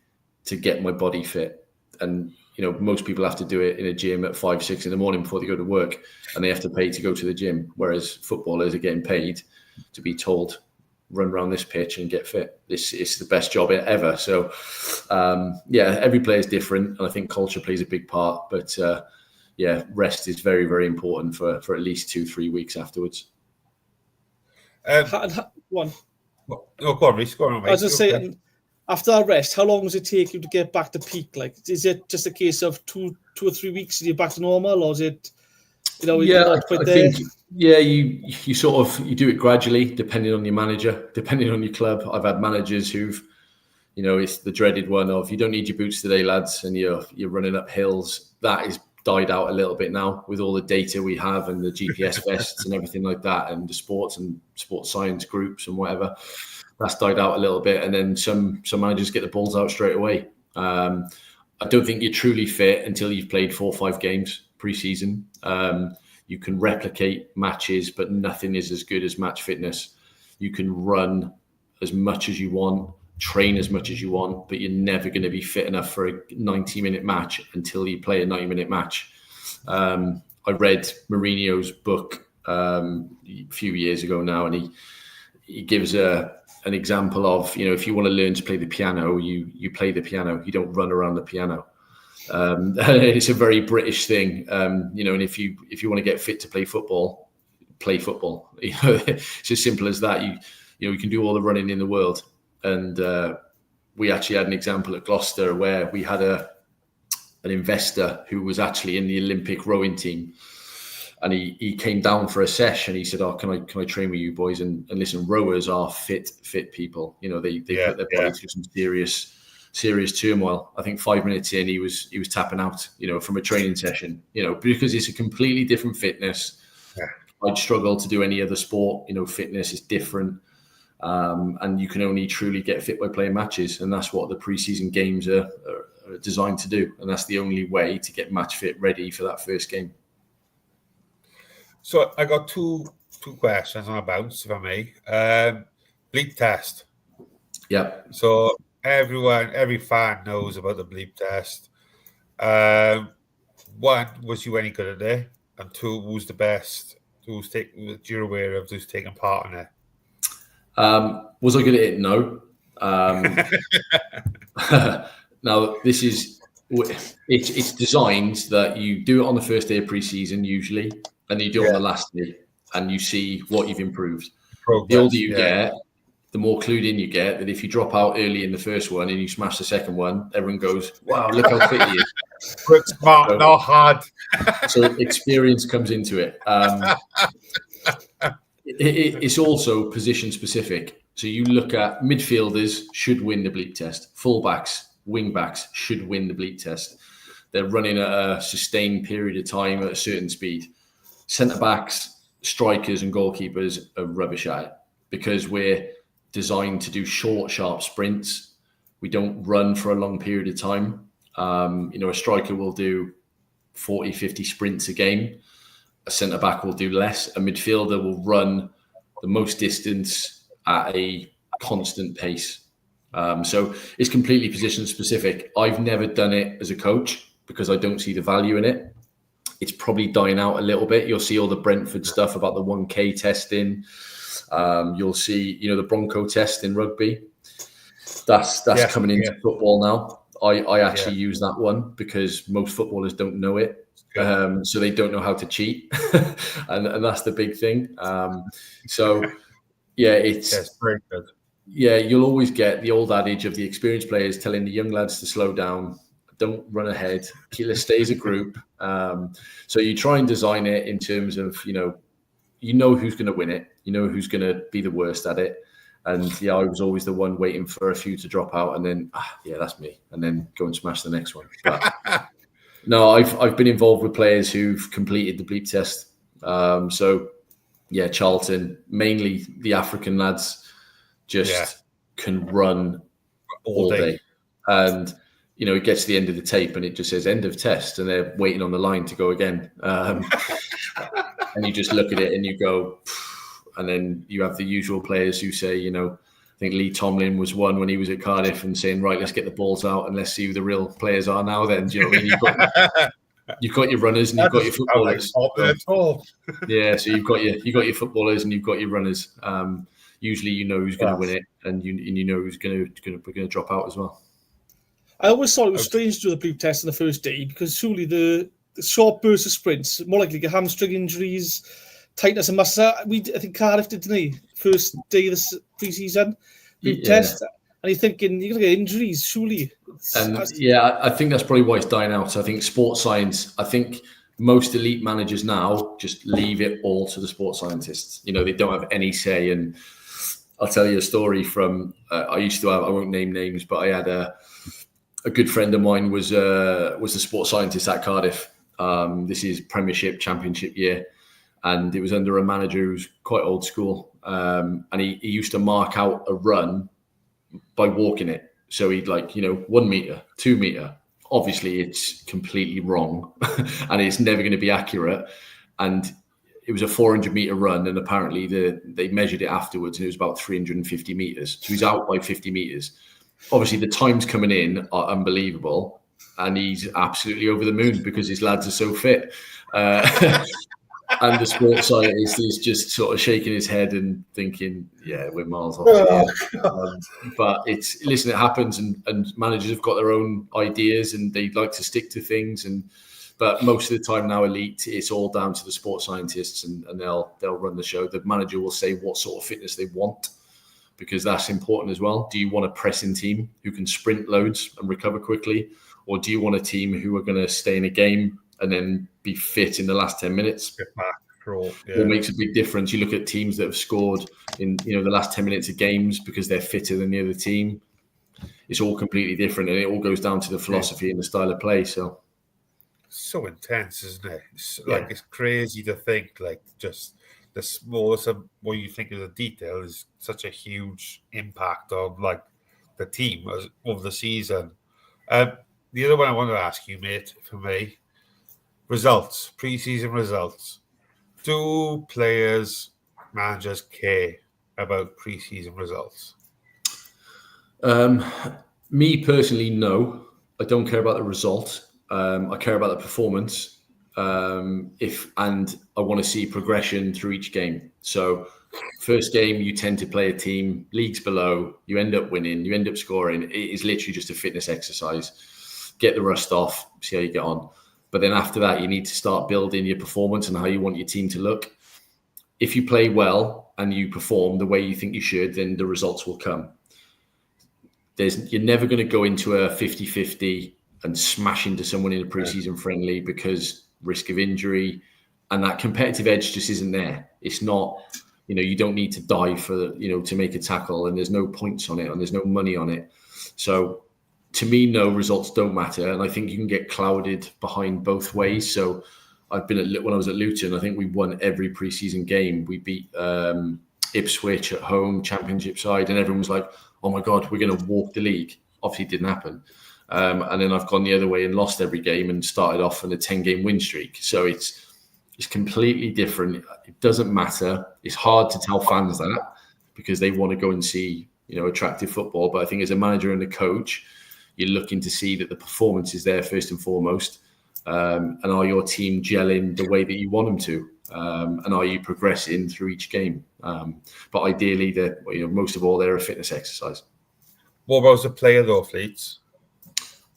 [SPEAKER 3] to get my body fit. And, most people have to do it in a gym at 5-6 in the morning before they go to work, and they have to pay to go to the gym. Whereas footballers are getting paid to be told, run around this pitch and get fit. This is the best job ever. So, every player is different. And I think culture plays a big part. But, rest is very, very important for at least 2-3 weeks afterwards.
[SPEAKER 4] One.
[SPEAKER 2] Go on, Rhys. Go on, mate.
[SPEAKER 4] I was just saying, after that rest, how long does it take you to get back to peak? Like, is it just a case of 2 or 3 weeks and you're back to normal, or is it,
[SPEAKER 3] I think, you sort of, you do it gradually, depending on your manager, depending on your club. I've had managers who've, it's the dreaded one of, you don't need your boots today, lads, and you're running up hills. That is died out a little bit now with all the data we have and the GPS vests and everything like that, and the sports science groups and whatever. That's died out a little bit, and then some managers get the balls out straight away. I don't think you're truly fit until you've played 4 or 5 games pre-season. You can replicate matches, but nothing is as good as match fitness. You can run as much as you want, train as much as you want, but you're never going to be fit enough for a 90-minute match until you play a 90-minute match. I read Mourinho's book a few years ago now, and he gives an example of, if you want to learn to play the piano, you play the piano. You don't run around the piano. It's a very British thing, and if you want to get fit to play football, play football. It's as simple as that. You can do all the running in the world. And we actually had an example at Gloucester where we had an investor who was actually in the Olympic rowing team, and he came down for a session. He said, "Oh, can I train with you boys?" And listen, rowers are fit people. They put their body through some serious turmoil. I think 5 minutes in, he was tapping out, from a training session, because it's a completely different fitness. Yeah. I'd struggle to do any other sport. Fitness is different. And you can only truly get fit by playing matches. And that's what the pre-season games are designed to do. And that's the only way to get match fit ready for that first game.
[SPEAKER 2] So I got two questions on a bounce, if I may. Bleep test.
[SPEAKER 3] Yeah.
[SPEAKER 2] So every fan knows about the bleep test. One, was you any good at it? And two, who's the best? You're aware of who's taking part in it?
[SPEAKER 3] Was I good at it? No. Now, this is it's designed that you do it on the first day of pre-season usually, and you do it on the last day, and you see what you've improved. Progress, the older you get, the more clued in you get that if you drop out early in the first one and you smash the second one, everyone goes, "Wow, look how fit he is."
[SPEAKER 2] Quick, smart, not hard.
[SPEAKER 3] So experience comes into it. It's also position specific. So you look at midfielders should win the bleep test. Fullbacks, wingbacks should win the bleep test. They're running at a sustained period of time at a certain speed. Centre backs, strikers and goalkeepers are rubbish at it because we're designed to do short, sharp sprints. We don't run for a long period of time. A striker will do 40, 50 sprints a game. A centre-back will do less. A midfielder will run the most distance at a constant pace. So it's completely position specific. I've never done it as a coach because I don't see the value in it. It's probably dying out a little bit. You'll see all the Brentford stuff about the 1K testing. You'll see, the Bronco test in rugby. That's coming into football now. I actually use that one because most footballers don't know it. So they don't know how to cheat. and that's the big thing. It's
[SPEAKER 2] very good.
[SPEAKER 3] Yeah, you'll always get the old adage of the experienced players telling the young lads to slow down, don't run ahead, let's stay as a group. So you try and design it in terms of, who's going to win it, who's going to be the worst at it. And I was always the one waiting for a few to drop out and then, that's me. And then go and smash the next one. But no, I've been involved with players who've completed the bleep test. Charlton, mainly the African lads, just can run all day. And, it gets to the end of the tape and it just says end of test and they're waiting on the line to go again. And you just look at it and you go, and then you have the usual players who say, I think Lee Tomlin was one when he was at Cardiff and saying, right, let's get the balls out and let's see who the real players are now then. Do you know what I mean? You've got your runners and you've got your footballers. So you've got your footballers and you've got your runners. Usually who's going to win it and you know who's going to drop out as well.
[SPEAKER 4] I always thought it was strange to do the bleep test on the first day because surely the short bursts of sprints, more likely to get hamstring injuries, tightness of muscle. I think Cardiff did, didn't he? First day of the pre-season test. And you're thinking, you're going to get injuries, surely. I think that's probably why it's dying out. I think sports science, most elite managers now just leave it all to the sports scientists. They don't have any say. And I'll tell you a story from, I won't name names, but I had a good friend of mine was the sports scientist at Cardiff. This is Premiership, Championship year. And it was under a manager who's quite old school. And he used to mark out a run by walking it. So he'd 1 meter, 2 meter. Obviously, it's completely wrong and it's never going to be accurate. And it was a 400-meter run. And apparently they measured it afterwards and it was about 350 meters. So he's out by 50 meters. Obviously, the times coming in are unbelievable. And he's absolutely over the moon because his lads are so fit. And the sports scientist is just sort of shaking his head and thinking, we're miles off. But it happens and managers have got their own ideas and they like to stick to things. But most of the time now, elite, it's all down to the sports scientists and they'll run the show. The manager will say what sort of fitness they want because that's important as well. Do you want a pressing team who can sprint loads and recover quickly? Or do you want a team who are going to stay in a game and then be fit in the last 10 minutes? It makes a big difference. You look at teams that have scored in the last 10 minutes of games because they're fitter than the other team. It's all completely different, and it all goes down to the philosophy and the style of play. So
[SPEAKER 2] intense, isn't it? It's crazy to think just the smallest of what you think is a detail is such a huge impact on the team over the season. The other one I want to ask you, mate, for me. Results, pre-season results. Do players, managers care about pre-season results?
[SPEAKER 3] Me personally, no. I don't care about the result. I care about the performance. And I want to see progression through each game. So first game, you tend to play a team, leagues below, you end up winning, you end up scoring. It is literally just a fitness exercise. Get the rust off, see how you get on. But then after that, you need to start building your performance and how you want your team to look. If you play well and you perform the way you think you should, then the results will come. You're never going to go into a 50-50 and smash into someone in a preseason friendly because risk of injury and that competitive edge just isn't there. It's not, you don't need to die for, to make a tackle and there's no points on it and there's no money on it. So to me, no, results don't matter. And I think you can get clouded behind both ways. So I've been when I was at Luton, I think we won every preseason game. We beat Ipswich at home, Championship side, and everyone was like, "Oh my God, we're going to walk the league." Obviously, it didn't happen. And then I've gone the other way and lost every game and started off on a 10-game win streak. So it's completely different. It doesn't matter. It's hard to tell fans that because they want to go and see, attractive football. But I think as a manager and a coach, you're looking to see that the performance is there first and foremost. And are your team gelling the way that you want them to? And are you progressing through each game? But ideally, most of all, they're a fitness exercise.
[SPEAKER 2] What about as a player though, Fleets?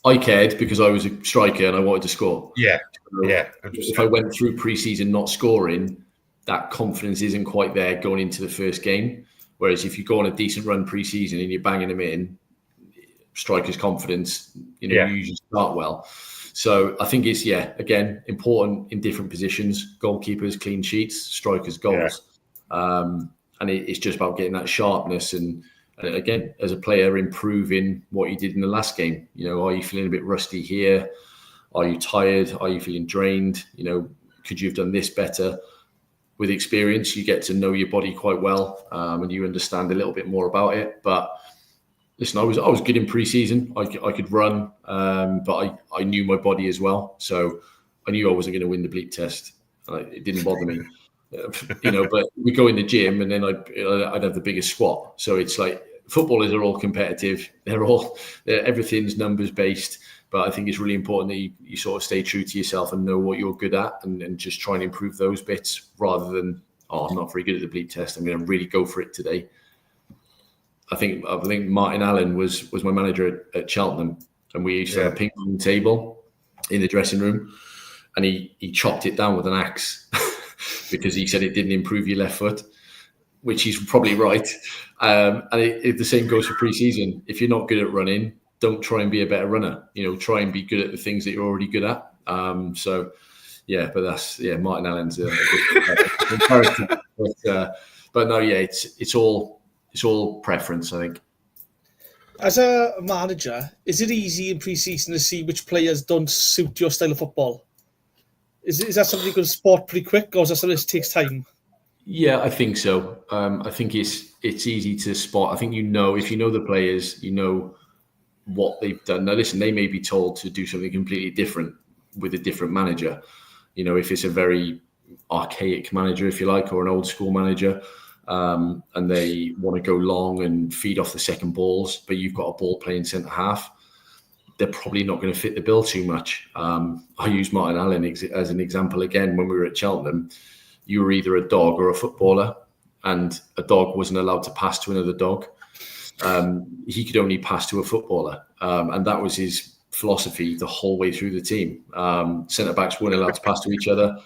[SPEAKER 3] I cared because I was a striker and I wanted to score.
[SPEAKER 2] Yeah,
[SPEAKER 3] so if I went through pre-season not scoring, that confidence isn't quite there going into the first game. Whereas if you go on a decent run pre-season and you're banging them in, striker's confidence, you usually start well. So I think it's, again, important in different positions. Goalkeepers, clean sheets, strikers, goals. Yeah. And it's just about getting that sharpness and again, as a player, improving what you did in the last game. Are you feeling a bit rusty here? Are you tired? Are you feeling drained? Could you have done this better? With experience, you get to know your body quite well, and you understand a little bit more about it. But listen, I was good in pre-season. I could run, but I knew my body as well. So I knew I wasn't going to win the bleep test. It didn't bother me. But we go in the gym and then I'd have the biggest squat. So it's like footballers are all competitive. Everything's numbers based. But I think it's really important that you sort of stay true to yourself and know what you're good at and just try and improve those bits rather than, I'm not very good at the bleep test. I'm going to really go for it today. I think Martin Allen was my manager at Cheltenham, and we used to have a ping pong table in the dressing room, and he chopped it down with an axe. Because he said it didn't improve your left foot, which he's probably right. And the same goes for pre-season. If you're not good at running, don't try and be a better runner. Try and be good at the things that you're already good at. But that's Martin Allen's a good character. But no, it's all preference, I think.
[SPEAKER 4] As a manager, is it easy in pre-season to see which players don't suit your style of football? Is that something you can spot pretty quick, or is that something that takes time?
[SPEAKER 3] Yeah, I think so. I think it's easy to spot. I think if you know the players, you know what they've done. Now, listen, they may be told to do something completely different with a different manager. If it's a very archaic manager, if you like, or an old school manager, and they want to go long and feed off the second balls, but you've got a ball playing centre half, they're probably not going to fit the bill too much. I use Martin Allen as an example again. When we were at Cheltenham, you were either a dog or a footballer, and a dog wasn't allowed to pass to another dog. He could only pass to a footballer, and that was his philosophy the whole way through the team. Centre-backs weren't allowed to pass to each other.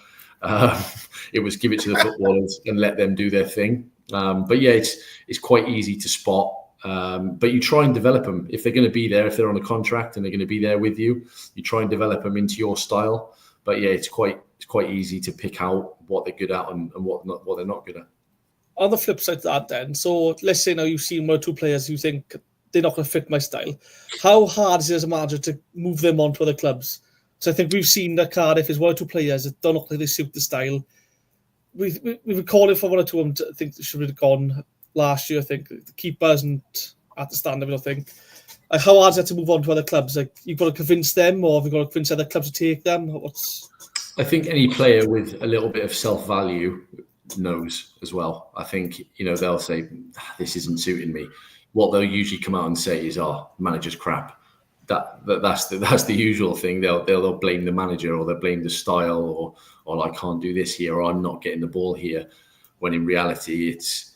[SPEAKER 3] It was give it to the footballers and let them do their thing. It's quite easy to spot. But you try and develop them. If they're going to be there, if they're on a contract and they're going to be there with you, you try and develop them into your style. But it's quite easy to pick out what they're good at and what they're not good at.
[SPEAKER 4] On the flip side of that then, so let's say now you've seen one or two players who think they're not going to fit my style. How hard is it as a manager to move them on to other clubs? So I think we've seen that Cardiff is one or two players that don't look like they suit the style. We were calling for one or two of them. I think they should have gone last year. I think the keeper isn't at the standard. I don't think. How hard is it to move on to other clubs? Like, you've got to convince them, or have you got to convince other clubs to take them?
[SPEAKER 3] I think any player with a little bit of self-value knows as well. I think they'll say, "This isn't suiting me." What they'll usually come out and say is, manager's crap." That's the usual thing. They'll blame the manager, or they'll blame the style, or I can't do this here, or I'm not getting the ball here. When in reality, it's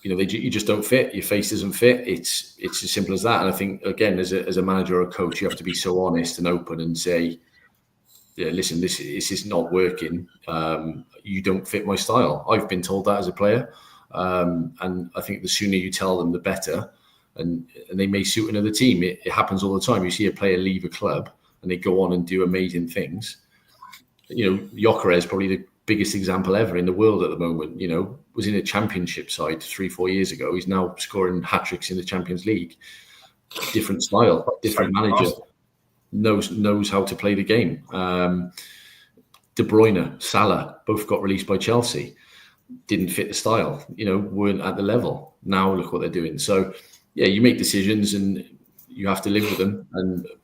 [SPEAKER 3] you just don't fit. Your face doesn't fit. It's as simple as that. And I think, again, as a manager or a coach, you have to be so honest and open and say, "Yeah, listen, this is not working. You don't fit my style." I've been told that as a player, and I think the sooner you tell them, the better. And they may suit another team. It happens all the time. You see a player leave a club and they go on and do amazing things. Gyökeres is probably the biggest example ever in the world at the moment. Was in a championship side 3-4 years ago. He's now scoring hat-tricks in the Champions League. Different style, different manager. Knows how to play the game. De Bruyne, Salah, both got released by Chelsea. didn't fit the style, weren't at the level. Now look what they're doing. So yeah, you make decisions and you have to live with them.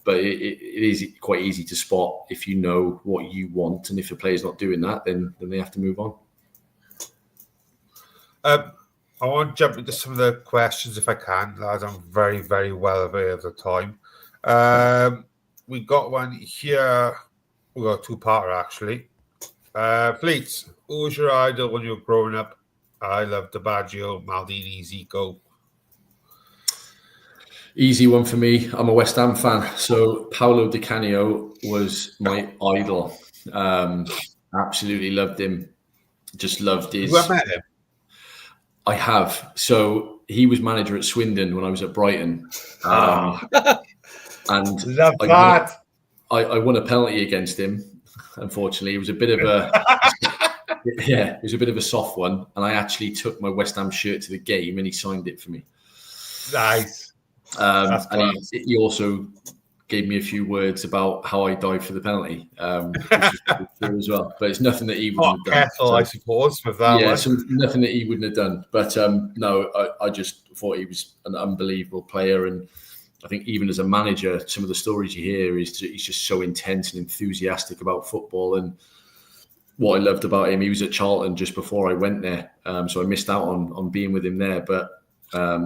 [SPEAKER 3] But it is quite easy to spot if you know what you want, and if a player's not doing that, then they have to move on.
[SPEAKER 2] I want to jump into some of the questions if I can, lads. I'm very, very well aware of the time. We got one here. We got a two-parter actually. Fleets, who was your idol when you were growing up? I love DiBaggio, Maldini, Zico.
[SPEAKER 3] Easy one for me. I'm a West Ham fan, so Paolo Di Canio was my idol. Absolutely loved him. Just loved his.
[SPEAKER 2] You met him?
[SPEAKER 3] I have. So he was manager at Swindon when I was at Brighton. And
[SPEAKER 2] love that.
[SPEAKER 3] I won a penalty against him. Unfortunately, it was a bit of a it was a bit of a soft one, and I actually took my West Ham shirt to the game, and he signed it for me.
[SPEAKER 2] Nice.
[SPEAKER 3] And he also gave me a few words about how I died for the penalty, which is true as well. But it's nothing that he wouldn't have done.
[SPEAKER 2] So, I suppose, with that.
[SPEAKER 3] Yeah, nothing that he wouldn't have done. But no, I just thought he was an unbelievable player, and I think even as a manager, some of the stories you hear is he's just so intense and enthusiastic about football. And what I loved about him, he was at Charlton just before I went there, so I missed out on being with him there. But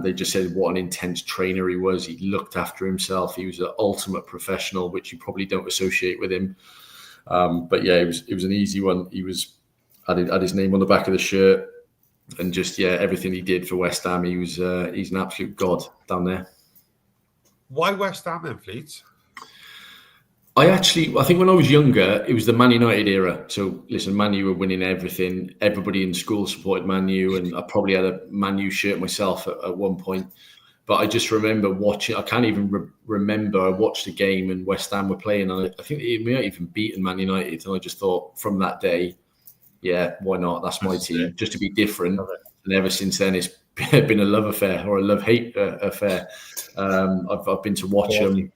[SPEAKER 3] they just said what an intense trainer he was. He looked after himself. He was an ultimate professional, which you probably don't associate with him. But yeah, it was an easy one. He had his name on the back of the shirt, and just everything he did for West Ham. He's an absolute god down there.
[SPEAKER 2] Why West Ham then, Fleets?
[SPEAKER 3] I think when I was younger, it was the Man United era. So listen, Man U were winning everything. Everybody in school supported Man U, and I probably had a Man U shirt myself at one point. But I just remember watching. I can't even remember. I watched the game and West Ham were playing, and I think they may have even beaten Man United. And I just thought from that day, yeah, why not? That's my team, just to be different. And ever since then, it's been a love affair or a love-hate affair. I've been to watch them.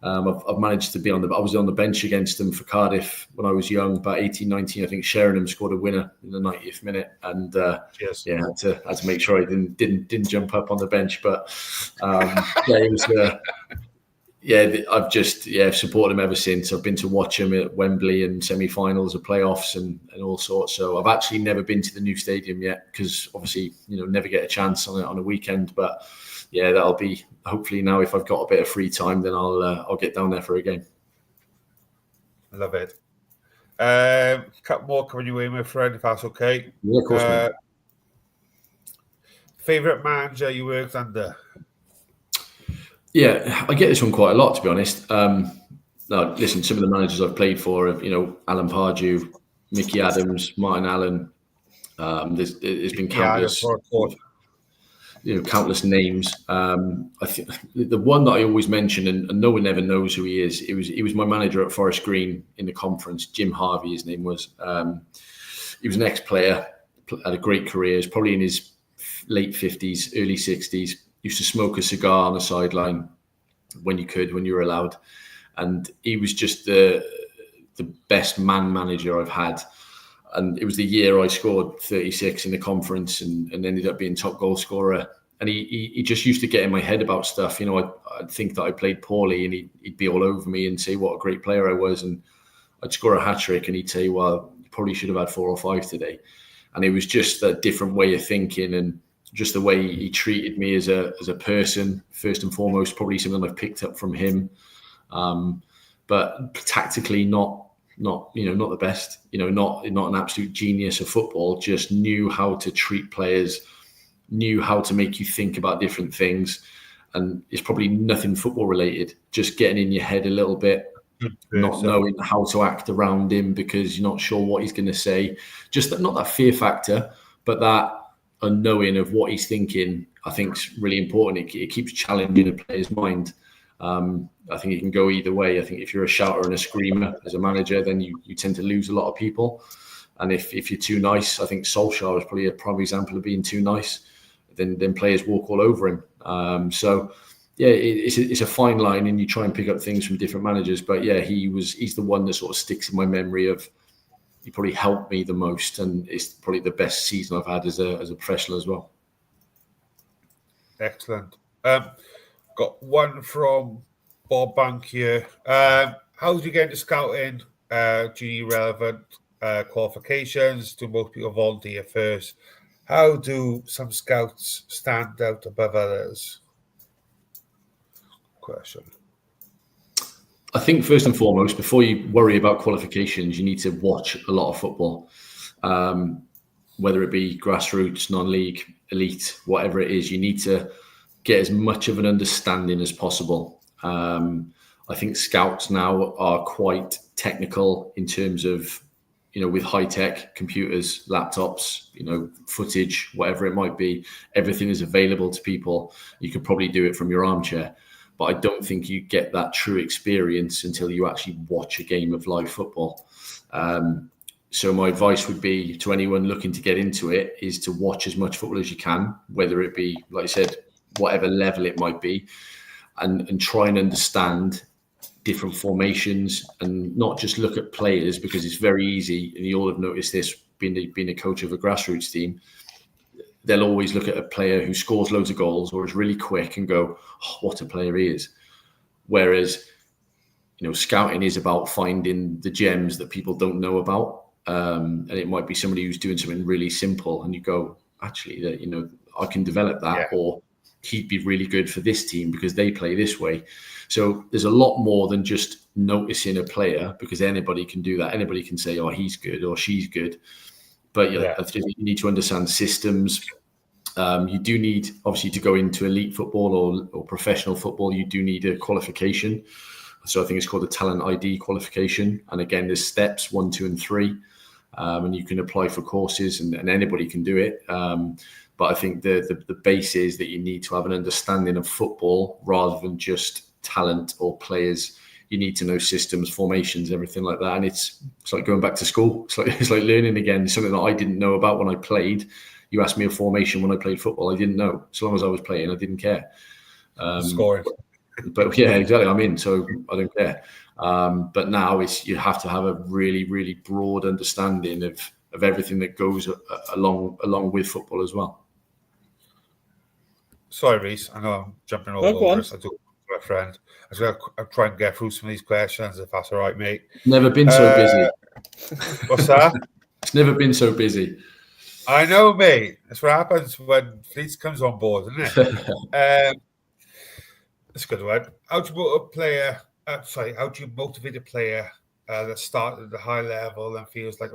[SPEAKER 3] I've managed to be I was on the bench against them for Cardiff when I was young, about 18, 19. I think Sheringham scored a winner in the 90th minute, and had to make sure I didn't jump up on the bench. But it was. I've just supported them ever since. I've been to watch them at Wembley and semi-finals of playoffs and all sorts. So I've actually never been to the new stadium yet because obviously never get a chance on a weekend. But yeah, that'll be hopefully now if I've got a bit of free time, then I'll get down there for a game.
[SPEAKER 2] Love it. Couple more coming your way, my friend, if that's okay.
[SPEAKER 3] Yeah, of course.
[SPEAKER 2] Favorite manager you worked under?
[SPEAKER 3] Yeah, I get this one quite a lot, to be honest. No, listen, some of the managers I've played for, Alan Pardew, Mickey Adams, Martin Allen. There's been countless, countless names. I think the one that I always mention, and no one ever knows who he is. He was my manager at Forest Green in the conference. Jim Harvey, his name was. He was an ex-player, had a great career. He's probably in his late 50s, early 60s. Used to smoke a cigar on the sideline when you were allowed. And he was just the best man manager I've had. And it was the year I scored 36 in the conference and ended up being top goal scorer. And he just used to get in my head about stuff. I'd think that I played poorly and he'd be all over me and say what a great player I was. And I'd score a hat-trick and he'd say, well, you probably should have had 4 or 5 today. And it was just a different way of thinking and just the way he treated me as a person, first and foremost, probably something I've picked up from him. But tactically not the best, not an absolute genius of football, just knew how to treat players, knew how to make you think about different things. And it's probably nothing football related, just getting in your head a little bit, not knowing how to act around him because you're not sure what he's going to say. Just not that fear factor, but that unknowing of what he's thinking, I think is really important. It keeps challenging a player's mind. I think it can go either way. I think if you're a shouter and a screamer as a manager, then you tend to lose a lot of people. And if you're too nice, I think Solskjaer is probably a prime example of being too nice. Then players walk all over him. It's a fine line, and you try and pick up things from different managers. But yeah, he's the one that sort of sticks in my memory of he probably helped me the most, and it's probably the best season I've had as a professional as well.
[SPEAKER 2] Excellent. Got one from Bob Bank here. How do you get into scouting? Do you need relevant qualifications? Do most people volunteer first? How do some scouts stand out above others? Question.
[SPEAKER 3] I think first and foremost, before you worry about qualifications, you need to watch a lot of football, whether it be grassroots, non-league, elite, whatever it is. You need to get as much of an understanding as possible. I think scouts now are quite technical in terms of, with high-tech computers, laptops, footage, whatever it might be. Everything is available to people. You could probably do it from your armchair. But I don't think you get that true experience until you actually watch a game of live football. So my advice would be to anyone looking to get into it is to watch as much football as you can, whether it be, like I said, whatever level it might be, and try and understand different formations and not just look at players, because it's very easy, and you all have noticed this being a coach of a grassroots team. They'll always look at a player who scores loads of goals or is really quick and go, oh, what a player he is. Whereas, scouting is about finding the gems that people don't know about. And it might be somebody who's doing something really simple and you go, actually, I can develop that, or he'd be really good for this team because they play this way. So there's a lot more than just noticing a player, because anybody can do that. Anybody can say, oh, he's good or she's good. But you need to understand systems. You do need, obviously, to go into elite football or professional football, you do need a qualification. So I think it's called a talent ID qualification. And again, there's steps 1, 2, and 3. And you can apply for courses and anybody can do it. But I think the base is that you need to have an understanding of football rather than just talent or players. You need to know systems, formations, everything like that. And it's like going back to school. It's like learning again, something that I didn't know about when I played. You asked me a formation when I played football, I didn't know. As long as I was playing, I didn't care.
[SPEAKER 2] Scoring.
[SPEAKER 3] But yeah, exactly. I'm in, so I don't care. But now you have to have a really, really broad understanding of everything that goes along with football as well.
[SPEAKER 2] Sorry, Rhys. I know I'm jumping all over this. I do, my friend. I'll try and get through some of these questions, if that's all right, mate.
[SPEAKER 3] Never been so busy.
[SPEAKER 2] What's that?
[SPEAKER 3] It's never been so busy.
[SPEAKER 2] I know, mate. That's what happens when Fleets comes on board, isn't it? That's a good one. How do you motivate a player that started at a high level and feels like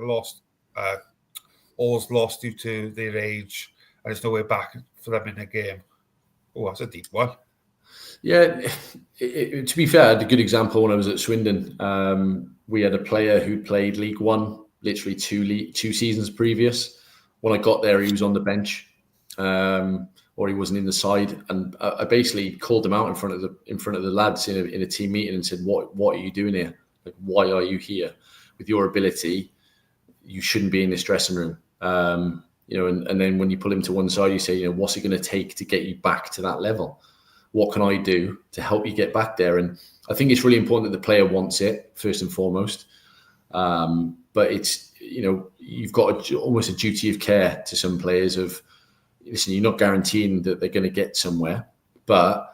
[SPEAKER 2] all's lost due to their age and there's no way back for them in the game? Oh, that's a deep one.
[SPEAKER 3] Yeah, to be fair, I had a good example when I was at Swindon. We had a player who played League One, literally two seasons previous. When I got there, he was on the bench, or he wasn't in the side, and I basically called him out in front of the lads in a team meeting and said, "What are you doing here? Like, why are you here? With your ability, you shouldn't be in this dressing room." And then when you pull him to one side, you say, what's it going to take to get you back to that level? What can I do to help you get back there? And I think it's really important that the player wants it first and foremost. But it's, you've got almost a duty of care to some players of, listen, you're not guaranteeing that they're going to get somewhere, but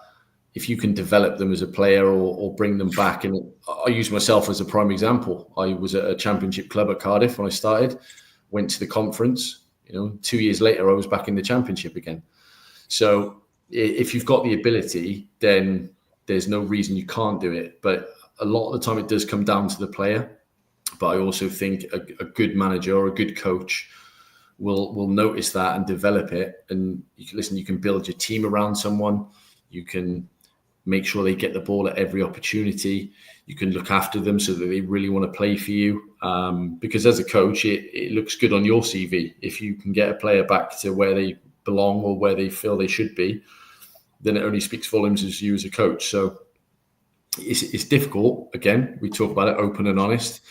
[SPEAKER 3] if you can develop them as a player or bring them back. And I use myself as a prime example. I was at a championship club at Cardiff when I started, went to the conference. 2 years later, I was back in the championship again. So if you've got the ability, then there's no reason you can't do it. But a lot of the time it does come down to the player. But I also think a good manager or a good coach will notice that and develop it. And you can build your team around someone. You can make sure they get the ball at every opportunity. You can look after them so that they really want to play for you. Because as a coach, it looks good on your CV. If you can get a player back to where they belong or where they feel they should be, then it only speaks volumes as you as a coach. So it's difficult. Again, we talk about it open and honest.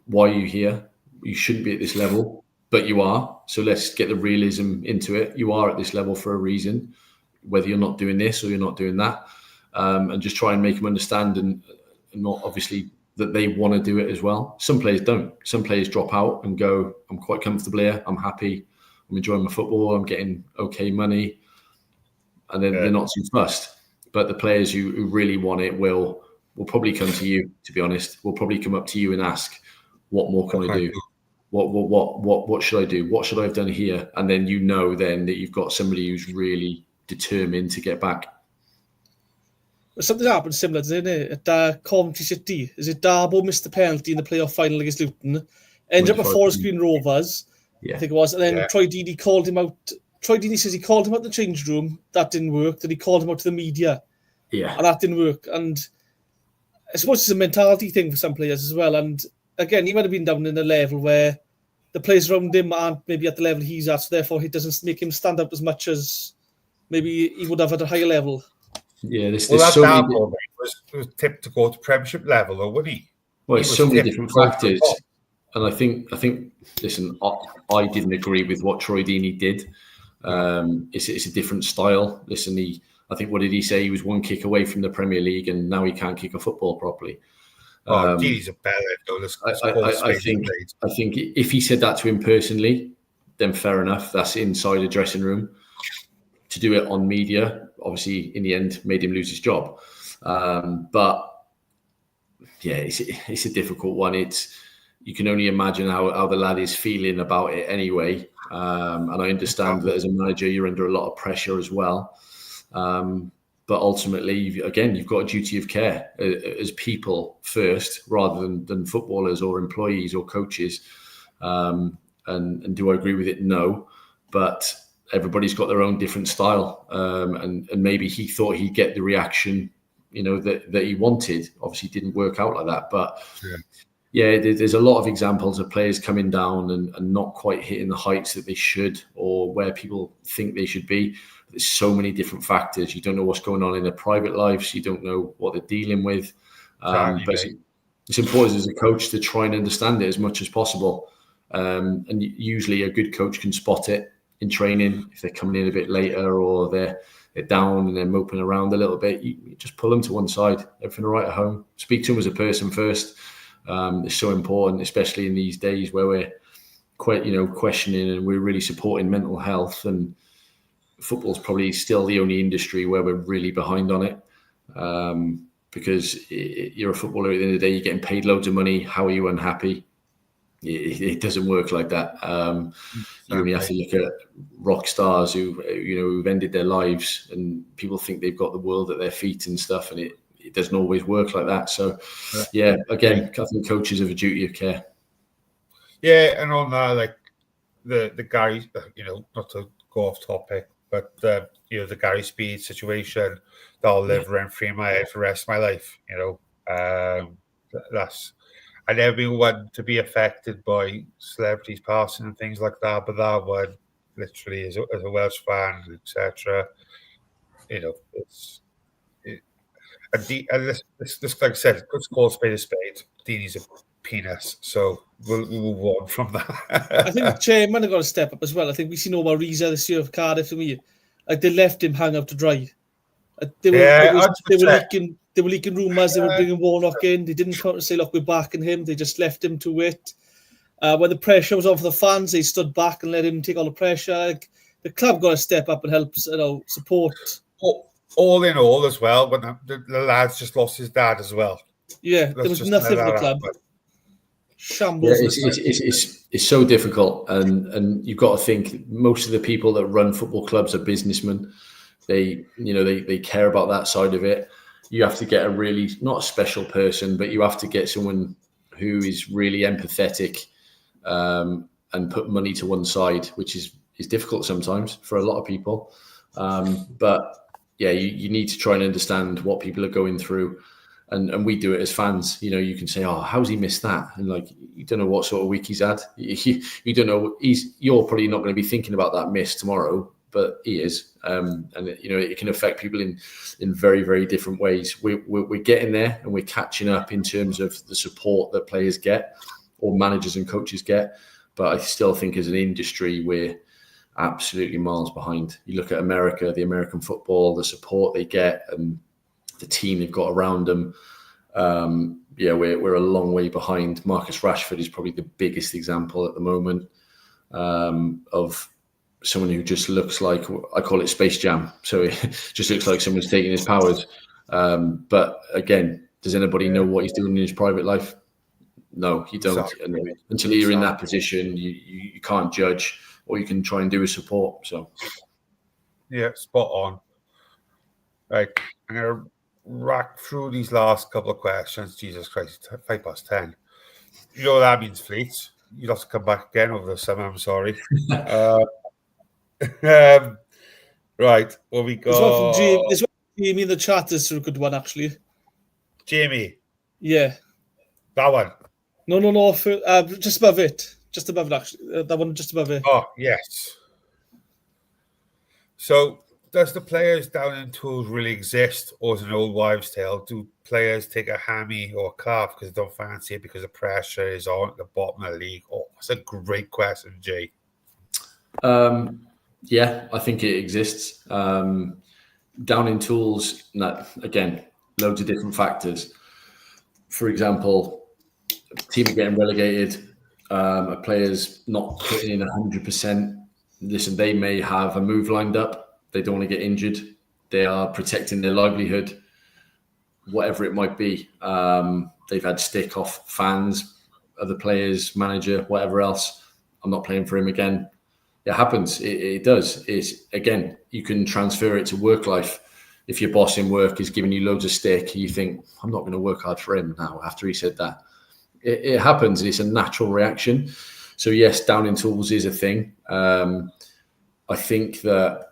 [SPEAKER 3] Why are you here? You shouldn't be at this level, but you are. So let's get the realism into it. You are at this level for a reason, whether you're not doing this or you're not doing that. And just try and make them understand and not obviously that they want to do it as well. Some players don't. Some players drop out and go, I'm quite comfortable here. I'm happy. I'm enjoying my football. I'm getting okay money. And then they're not too fussed. But the players who really want it will probably come to you, to be honest. Will probably come up to you and ask, what more can I do? What should I do? What should I have done here? And then then that you've got somebody who's really determined to get back.
[SPEAKER 4] Something happened similar, didn't it? At Coventry City. Is it Darbo missed the penalty in the playoff final against Luton? Ended up at Forest Green Rovers, I think it was. And then Troy Deeney called him out. Troy Deeney says he called him out in the change room. That didn't work. Then he called him out to the media. Yeah. And that didn't work. And I suppose it's a mentality thing for some players as well. And again, he might have been down in a level where the players around him aren't maybe at the level he's at, so therefore it doesn't make him stand out as much as maybe he would have at a higher level.
[SPEAKER 3] Yeah, there's
[SPEAKER 2] that
[SPEAKER 3] so many
[SPEAKER 2] was tipped to go to Premiership level, or would he?
[SPEAKER 3] Well, it's so many different factors, and I think. Listen, I didn't agree with what Troy Deeney did. It's a different style. Listen, I think what did he say? He was one kick away from the Premier League, and now he can't kick a football properly.
[SPEAKER 2] He's a belly.
[SPEAKER 3] I think if he said that to him personally, then fair enough. That's inside a dressing room. To do it on media, obviously, in the end, made him lose his job. But yeah, it's a difficult one. You can only imagine how the lad is feeling about it anyway. And I understand that as a manager, you're under a lot of pressure as well. But ultimately, you've got a duty of care as people first, rather than footballers or employees or coaches. And do I agree with it? No. But everybody's got their own different style. And maybe he thought he'd get the reaction, that he wanted. Obviously, it didn't work out like that. But there's a lot of examples of players coming down and not quite hitting the heights that they should, or where people think they should be. There's so many different factors. You don't know what's going on in their private lives. You don't know what they're dealing with. But it's important as a coach to try and understand it as much as possible. And usually a good coach can spot it in training if they're coming in a bit later, or they're down and they're moping around a little bit. You just pull them to one side. Everything all right at home. Speak to them as a person first. It's so important, especially in these days where we're quite, questioning, and we're really supporting mental health. And football's probably still the only industry where we're really behind on it, because you're a footballer at the end of the day. You're getting paid loads of money. How are you unhappy? It doesn't work like that. You only have to look at rock stars who've ended their lives, and people think they've got the world at their feet and stuff, and it doesn't always work like that. So, again, I think coaches have a duty of care.
[SPEAKER 2] Yeah, and on that, like the Gary, not to go off topic, but the Gary Speed situation, that'll live rent-free in my head for the rest of my life. I've never been one to be affected by celebrities passing and things like that, but that one, literally, as a Welsh fan, etc., and this, like I said, let's call a spade a spade. Deeney's a penis, so we'll move on from that.
[SPEAKER 4] I think the chairman have got to step up as well. I think we've seen over Rhys this year of Cardiff, and they left him hang up to dry. They were leaking rumours. They were bringing Warnock in. They didn't come out and say, look, we're backing him. They just left him to it. When the pressure was on for the fans, they stood back and let him take all the pressure. The club got to step up and help, support.
[SPEAKER 2] All in all, as well, when the lad's just lost his dad as well.
[SPEAKER 4] Yeah, there was nothing for the club. Shambles.
[SPEAKER 3] It's so difficult, and you've got to think most of the people that run football clubs are businessmen. They care about that side of it. You have to get a really, not a special person, but you have to get someone who is really empathetic, and put money to one side, which is difficult sometimes for a lot of people. But yeah, you need to try and understand what people are going through. And we do it as fans. You can say, oh, how's he missed that? And you don't know what sort of week he's had. You don't know. You're probably not going to be thinking about that miss tomorrow, but he is. And it can affect people in very, very different ways. We're getting there, and we're catching up in terms of the support that players get, or managers and coaches get. But I still think as an industry, we're absolutely miles behind. You look at America, the American football, the support they get, and the team they've got around them. we're a long way behind. Marcus Rashford is probably the biggest example at the moment of someone who just looks like, I call it Space Jam. So it just looks like someone's taking his powers. But again, does anybody know what he's doing in his private life? No, you don't. Exactly. Until you're in that position, you can't judge. All you can try and do is support. So,
[SPEAKER 2] yeah, spot on. Right, I'm going to rack through these last couple of questions. Jesus Christ, 10:05. You know what that means, Fleets? You'll have to come back again over the summer. I'm sorry. Right, what we got?
[SPEAKER 4] There's one from Jamie in the chat. Is a good one, actually.
[SPEAKER 2] Jamie?
[SPEAKER 4] Yeah.
[SPEAKER 2] That one?
[SPEAKER 4] No. Just above it. Just above it, actually. That one just above it.
[SPEAKER 2] Oh, yes. So, does the players down in tools really exist, or is it an old wives' tale? Do players take a hammy or a calf because they don't fancy it because the pressure is on at the bottom of the league? Oh, that's a great question, Jay.
[SPEAKER 3] Yeah, I think it exists. Down in tools, again, loads of different factors. For example, a team are getting relegated, a player's not putting in 100%. Listen, they may have a move lined up. They don't want to get injured. They are protecting their livelihood, whatever it might be. They've had stick off fans, other players, manager, whatever else. I'm not playing for him again. It happens. It does. It's, again, you can transfer it to work life. If your boss in work is giving you loads of stick, you think, I'm not going to work hard for him now after he said that. It happens. It's a natural reaction. So yes, down in tools is a thing. I think that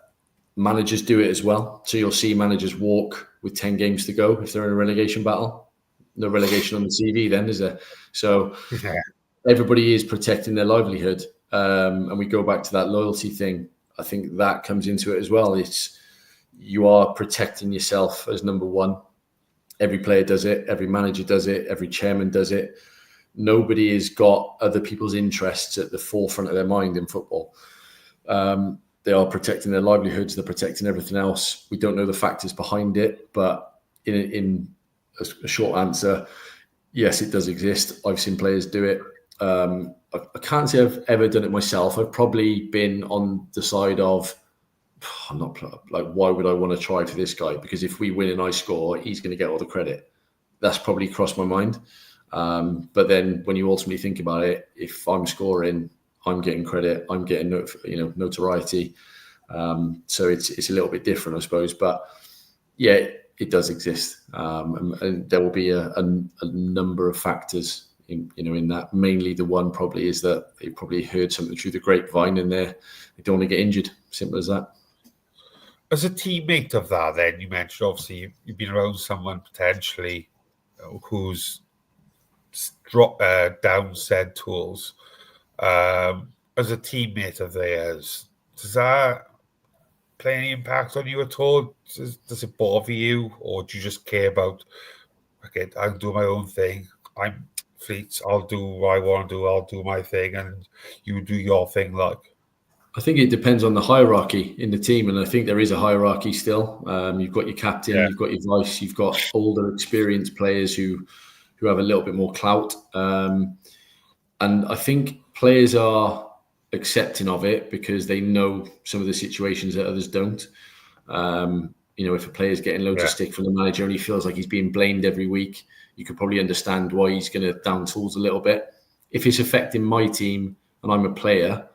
[SPEAKER 3] managers do it as well. So you'll see managers walk with 10 games to go if they're in a relegation battle. No relegation on the TV then, is there? So everybody is protecting their livelihood. And we go back to that loyalty thing. I think that comes into it as well. It's, you are protecting yourself as number one. Every player does it. Every manager does it. Every chairman does it. Nobody has got other people's interests at the forefront of their mind in football. They are protecting their livelihoods. They're protecting everything else. We don't know the factors behind it, but in a short answer, yes, it does exist. I've seen players do it. I can't say I've ever done it myself. I've probably been on the side of, I'm not like, why would I want to try for this guy? Because if we win and I score, he's going to get all the credit. That's probably crossed my mind. But then when you ultimately think about it, if I'm scoring, I'm getting credit, I'm getting notoriety. So it's a little bit different, I suppose. But yeah, it does exist, and there will be a number of factors in that. Mainly the one probably is that they probably heard something through the grapevine and they don't want to get injured. Simple as that.
[SPEAKER 2] As a teammate of that, then you mentioned obviously you've been around someone potentially who's down said tools. As a teammate of theirs, does that play any impact on you at all? Does it bother you, or do you just care about, okay, I'll do my own thing, I'm Fleets, I'll do what I want to do, I'll do my thing, and you do your thing? Like,
[SPEAKER 3] I think it depends on the hierarchy in the team, and I think there is a hierarchy still. You've got your captain, you've got your vice, you've got older, experienced players who have a little bit more clout, and I think players are accepting of it because they know some of the situations that others don't. If a player's getting loads of stick from the manager and he feels like he's being blamed every week, you could probably understand why he's going to down tools a little bit. If it's affecting my team and I'm a player,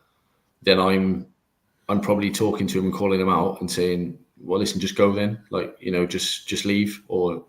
[SPEAKER 3] then I'm probably talking to him and calling him out and saying, well, listen, just go then. Like, just leave. Or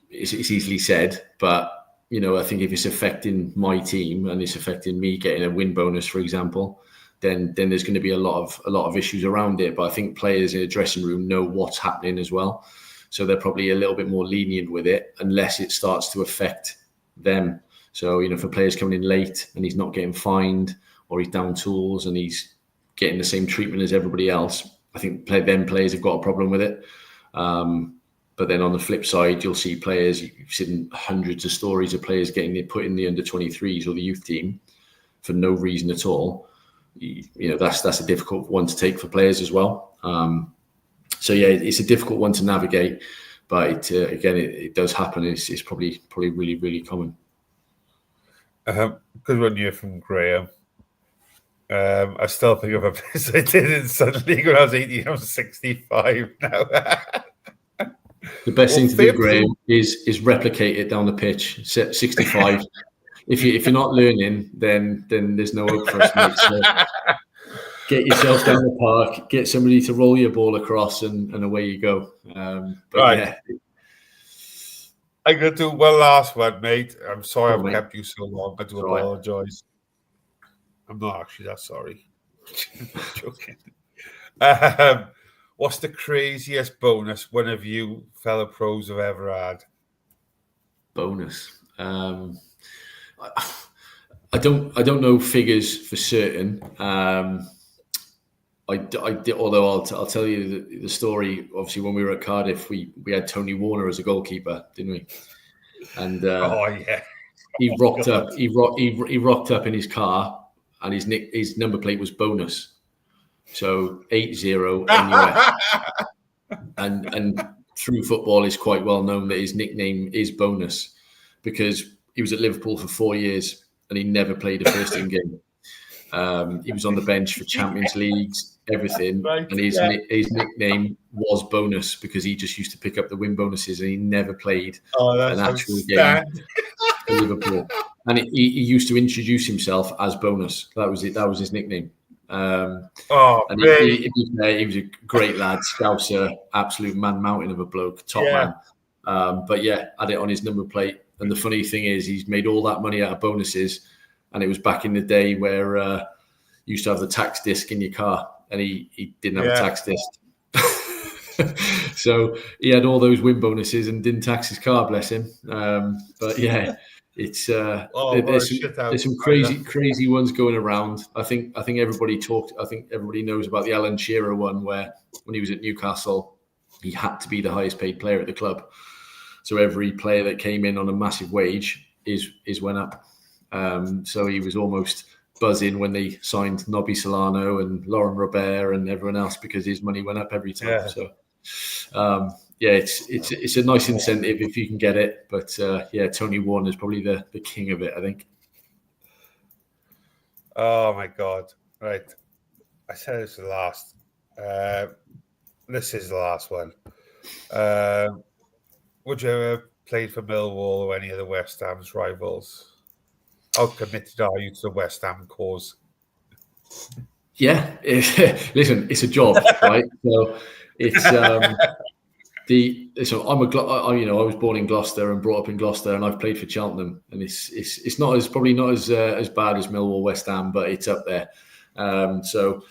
[SPEAKER 3] it's easily said, but I think if it's affecting my team and it's affecting me getting a win bonus, for example, then there's going to be a lot of issues around it. But I think players in a dressing room know what's happening as well. So they're probably a little bit more lenient with it unless it starts to affect them. So, if a player's coming in late and he's not getting fined, or he's down tools and he's getting the same treatment as everybody else, I think players have got a problem with it. But then on the flip side, you'll see players, you've seen hundreds of stories of players getting put in the under-23s or the youth team for no reason at all. That's a difficult one to take for players as well. So yeah, it's a difficult one to navigate. But it does happen. It's probably really, really common.
[SPEAKER 2] Good one here from Graham. I still think of a place I did in Sun League when I was 18. I'm 65 now.
[SPEAKER 3] The best thing to do, Graham, is replicate it down the pitch. 65. If you're not learning, then there's no hope for us, mate. So get yourself down the park, get somebody to roll your ball across, and away you go.
[SPEAKER 2] Right.
[SPEAKER 3] Yeah.
[SPEAKER 2] I'm going to do one last one, mate. I'm sorry I've kept you so long. I do apologise. I'm not actually that sorry. I'm joking. What's the craziest bonus one of you fellow pros have ever had?
[SPEAKER 3] Bonus. I don't know figures for certain. I did, although I'll tell you the story. Obviously, when we were at Cardiff, we had Tony Warner as a goalkeeper, didn't we? And he rocked up. He rocked up in his car, and his number plate was bonus. So 80 NUF. and through football, it's quite well known that his nickname is bonus because he was at Liverpool for 4 years and he never played a first team game. He was on the bench for Champions Leagues, everything, and his nickname was bonus because he just used to pick up the win bonuses and he never played an actual game for Liverpool. And he used to introduce himself as bonus. That was it. That was his nickname. And he was a great lad, Scouser, absolute man mountain of a bloke, top man. But yeah, had it on his number plate. And the funny thing is, he's made all that money out of bonuses. And it was back in the day where you used to have the tax disc in your car, and he didn't have a tax disc. So he had all those win bonuses and didn't tax his car, bless him. But yeah, it's there's some crazy ones going around. I think everybody talked. I think everybody knows about the Alan Shearer one, where when he was at Newcastle, he had to be the highest paid player at the club. So every player that came in on a massive wage is went up. So he was almost buzzing when they signed Nobby Solano and Lauren Robert and everyone else because his money went up every time. Yeah. So it's a nice incentive if you can get it. But Tony Warner is probably the king of it, I think.
[SPEAKER 2] Oh my God! Right, I said this is the last. This is the last one. Would you ever play for Millwall or any of the West Ham's rivals? How committed are you to the West Ham cause?
[SPEAKER 3] Yeah, listen, it's a job, right? So it's I was born in Gloucester and brought up in Gloucester, and I've played for Cheltenham, and it's probably not as bad as Millwall, West Ham, but it's up there. So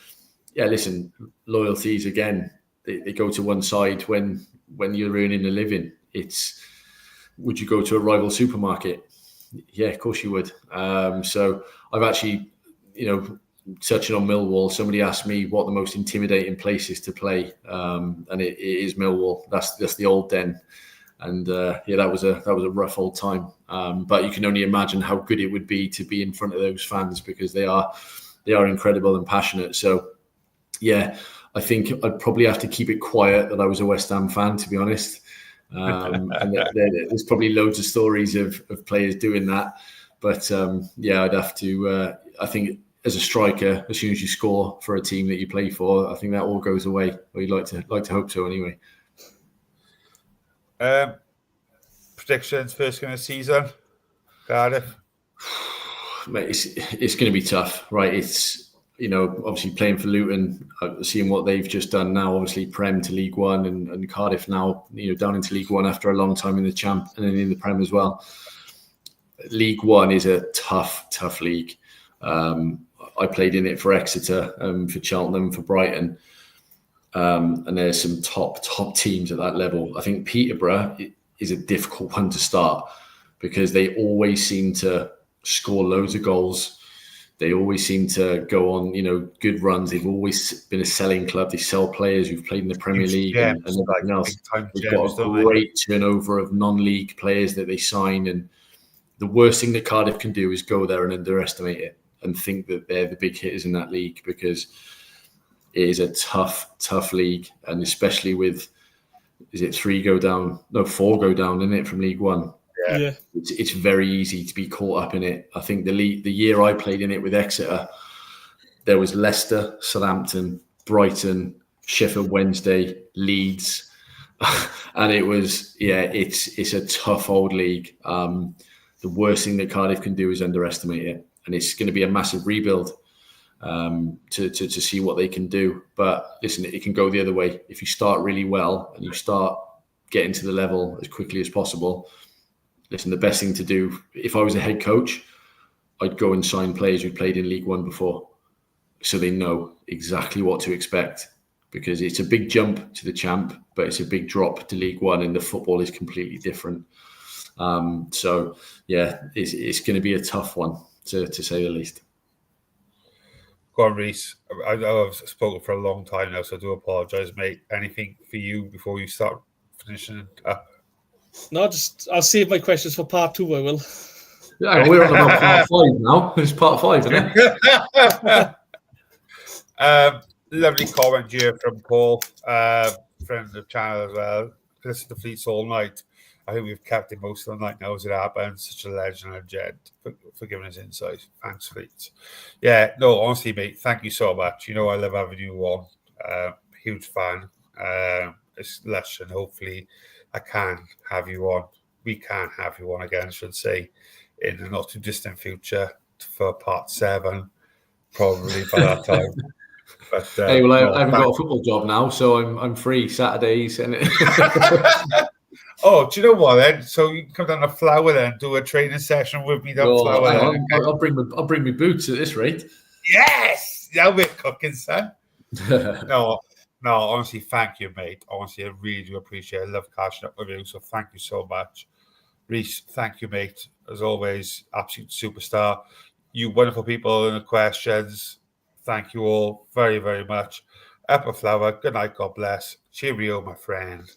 [SPEAKER 3] yeah, listen, loyalties again, they go to one side when you're earning a living. Would you go to a rival supermarket? Yeah, of course you would. So I've actually, touching on Millwall, somebody asked me what the most intimidating place is to play, and it is Millwall. That's the old Den, and that was a rough old time. But you can only imagine how good it would be to be in front of those fans because they are incredible and passionate. So yeah, I think I'd probably have to keep it quiet that I was a West Ham fan, to be honest. And there's probably loads of stories of players doing that, but I'd have to. I think as a striker, as soon as you score for a team that you play for, I think that all goes away. Or you'd like to hope so, anyway.
[SPEAKER 2] Predictions first game of the season, Cardiff.
[SPEAKER 3] Mate, it's going to be tough, right? It's obviously playing for Luton, seeing what they've just done now, obviously Prem to League One and Cardiff now, down into League One after a long time in the Champ and then in the Prem as well. League One is a tough league. I played in it for Exeter, for Cheltenham, for Brighton. And there's some top teams at that level. I think Peterborough is a difficult one to start because they always seem to score loads of goals. They always seem to go on, good runs. They've always been a selling club. They sell players who've played in the Premier League and everything else. They've got a great turnover of non-league players that they sign. And the worst thing that Cardiff can do is go there and underestimate it and think that they're the big hitters in that league because it is a tough league. And especially with is it 3 go down? No, 4 go down, isn't it, from League One?
[SPEAKER 4] Yeah.
[SPEAKER 3] It's very easy to be caught up in it. I think the year I played in it with Exeter, there was Leicester, Southampton, Brighton, Sheffield Wednesday, Leeds, and it was it's a tough old league. The worst thing that Cardiff can do is underestimate it, and it's going to be a massive rebuild to see what they can do. But listen, it can go the other way if you start really well and you start getting to the level as quickly as possible. Listen, the best thing to do, if I was a head coach, I'd go and sign players who played in League One before, so they know exactly what to expect, because it's a big jump to the champ, but it's a big drop to League One, and the football is completely different. So, yeah, it's going to be a tough one, to say the least.
[SPEAKER 2] Go on, Rhys. I know I've spoken for a long time now, so I do apologise, mate. Anything for you before you start finishing up?
[SPEAKER 4] No, I'll save my questions for part 2, I will.
[SPEAKER 3] Yeah, we're on about part 5 now. It's part 5, isn't
[SPEAKER 2] it? Lovely comment here from Paul, friend of the channel as well. Listen to Fleets all night. I think we've kept him most of the night now as it happens. Such a legend and a gent for giving us insight. Thanks, Fleets. Yeah, no, honestly, mate, thank you so much. You know, I love having you on. Huge fan. It's lush, and hopefully I can have you on. We can have you on again, I should say, in the not too distant future for part 7, probably by that time. But,
[SPEAKER 3] hey, well, I haven't got a football job now, so I'm free Saturdays. And
[SPEAKER 2] oh, do you know what then? So you can come down to Flower then, do a training session with me down Flower.
[SPEAKER 3] I'll bring my boots at this rate.
[SPEAKER 2] Yes, now we're cooking, son. No, honestly, thank you, mate. Honestly, I really do appreciate it. I love catching up with you, so thank you so much. Rhys, thank you, mate. As always, absolute superstar. You wonderful people in the questions. Thank you all very, very much. Up a Flower. Good night. God bless. Cheerio, my friend.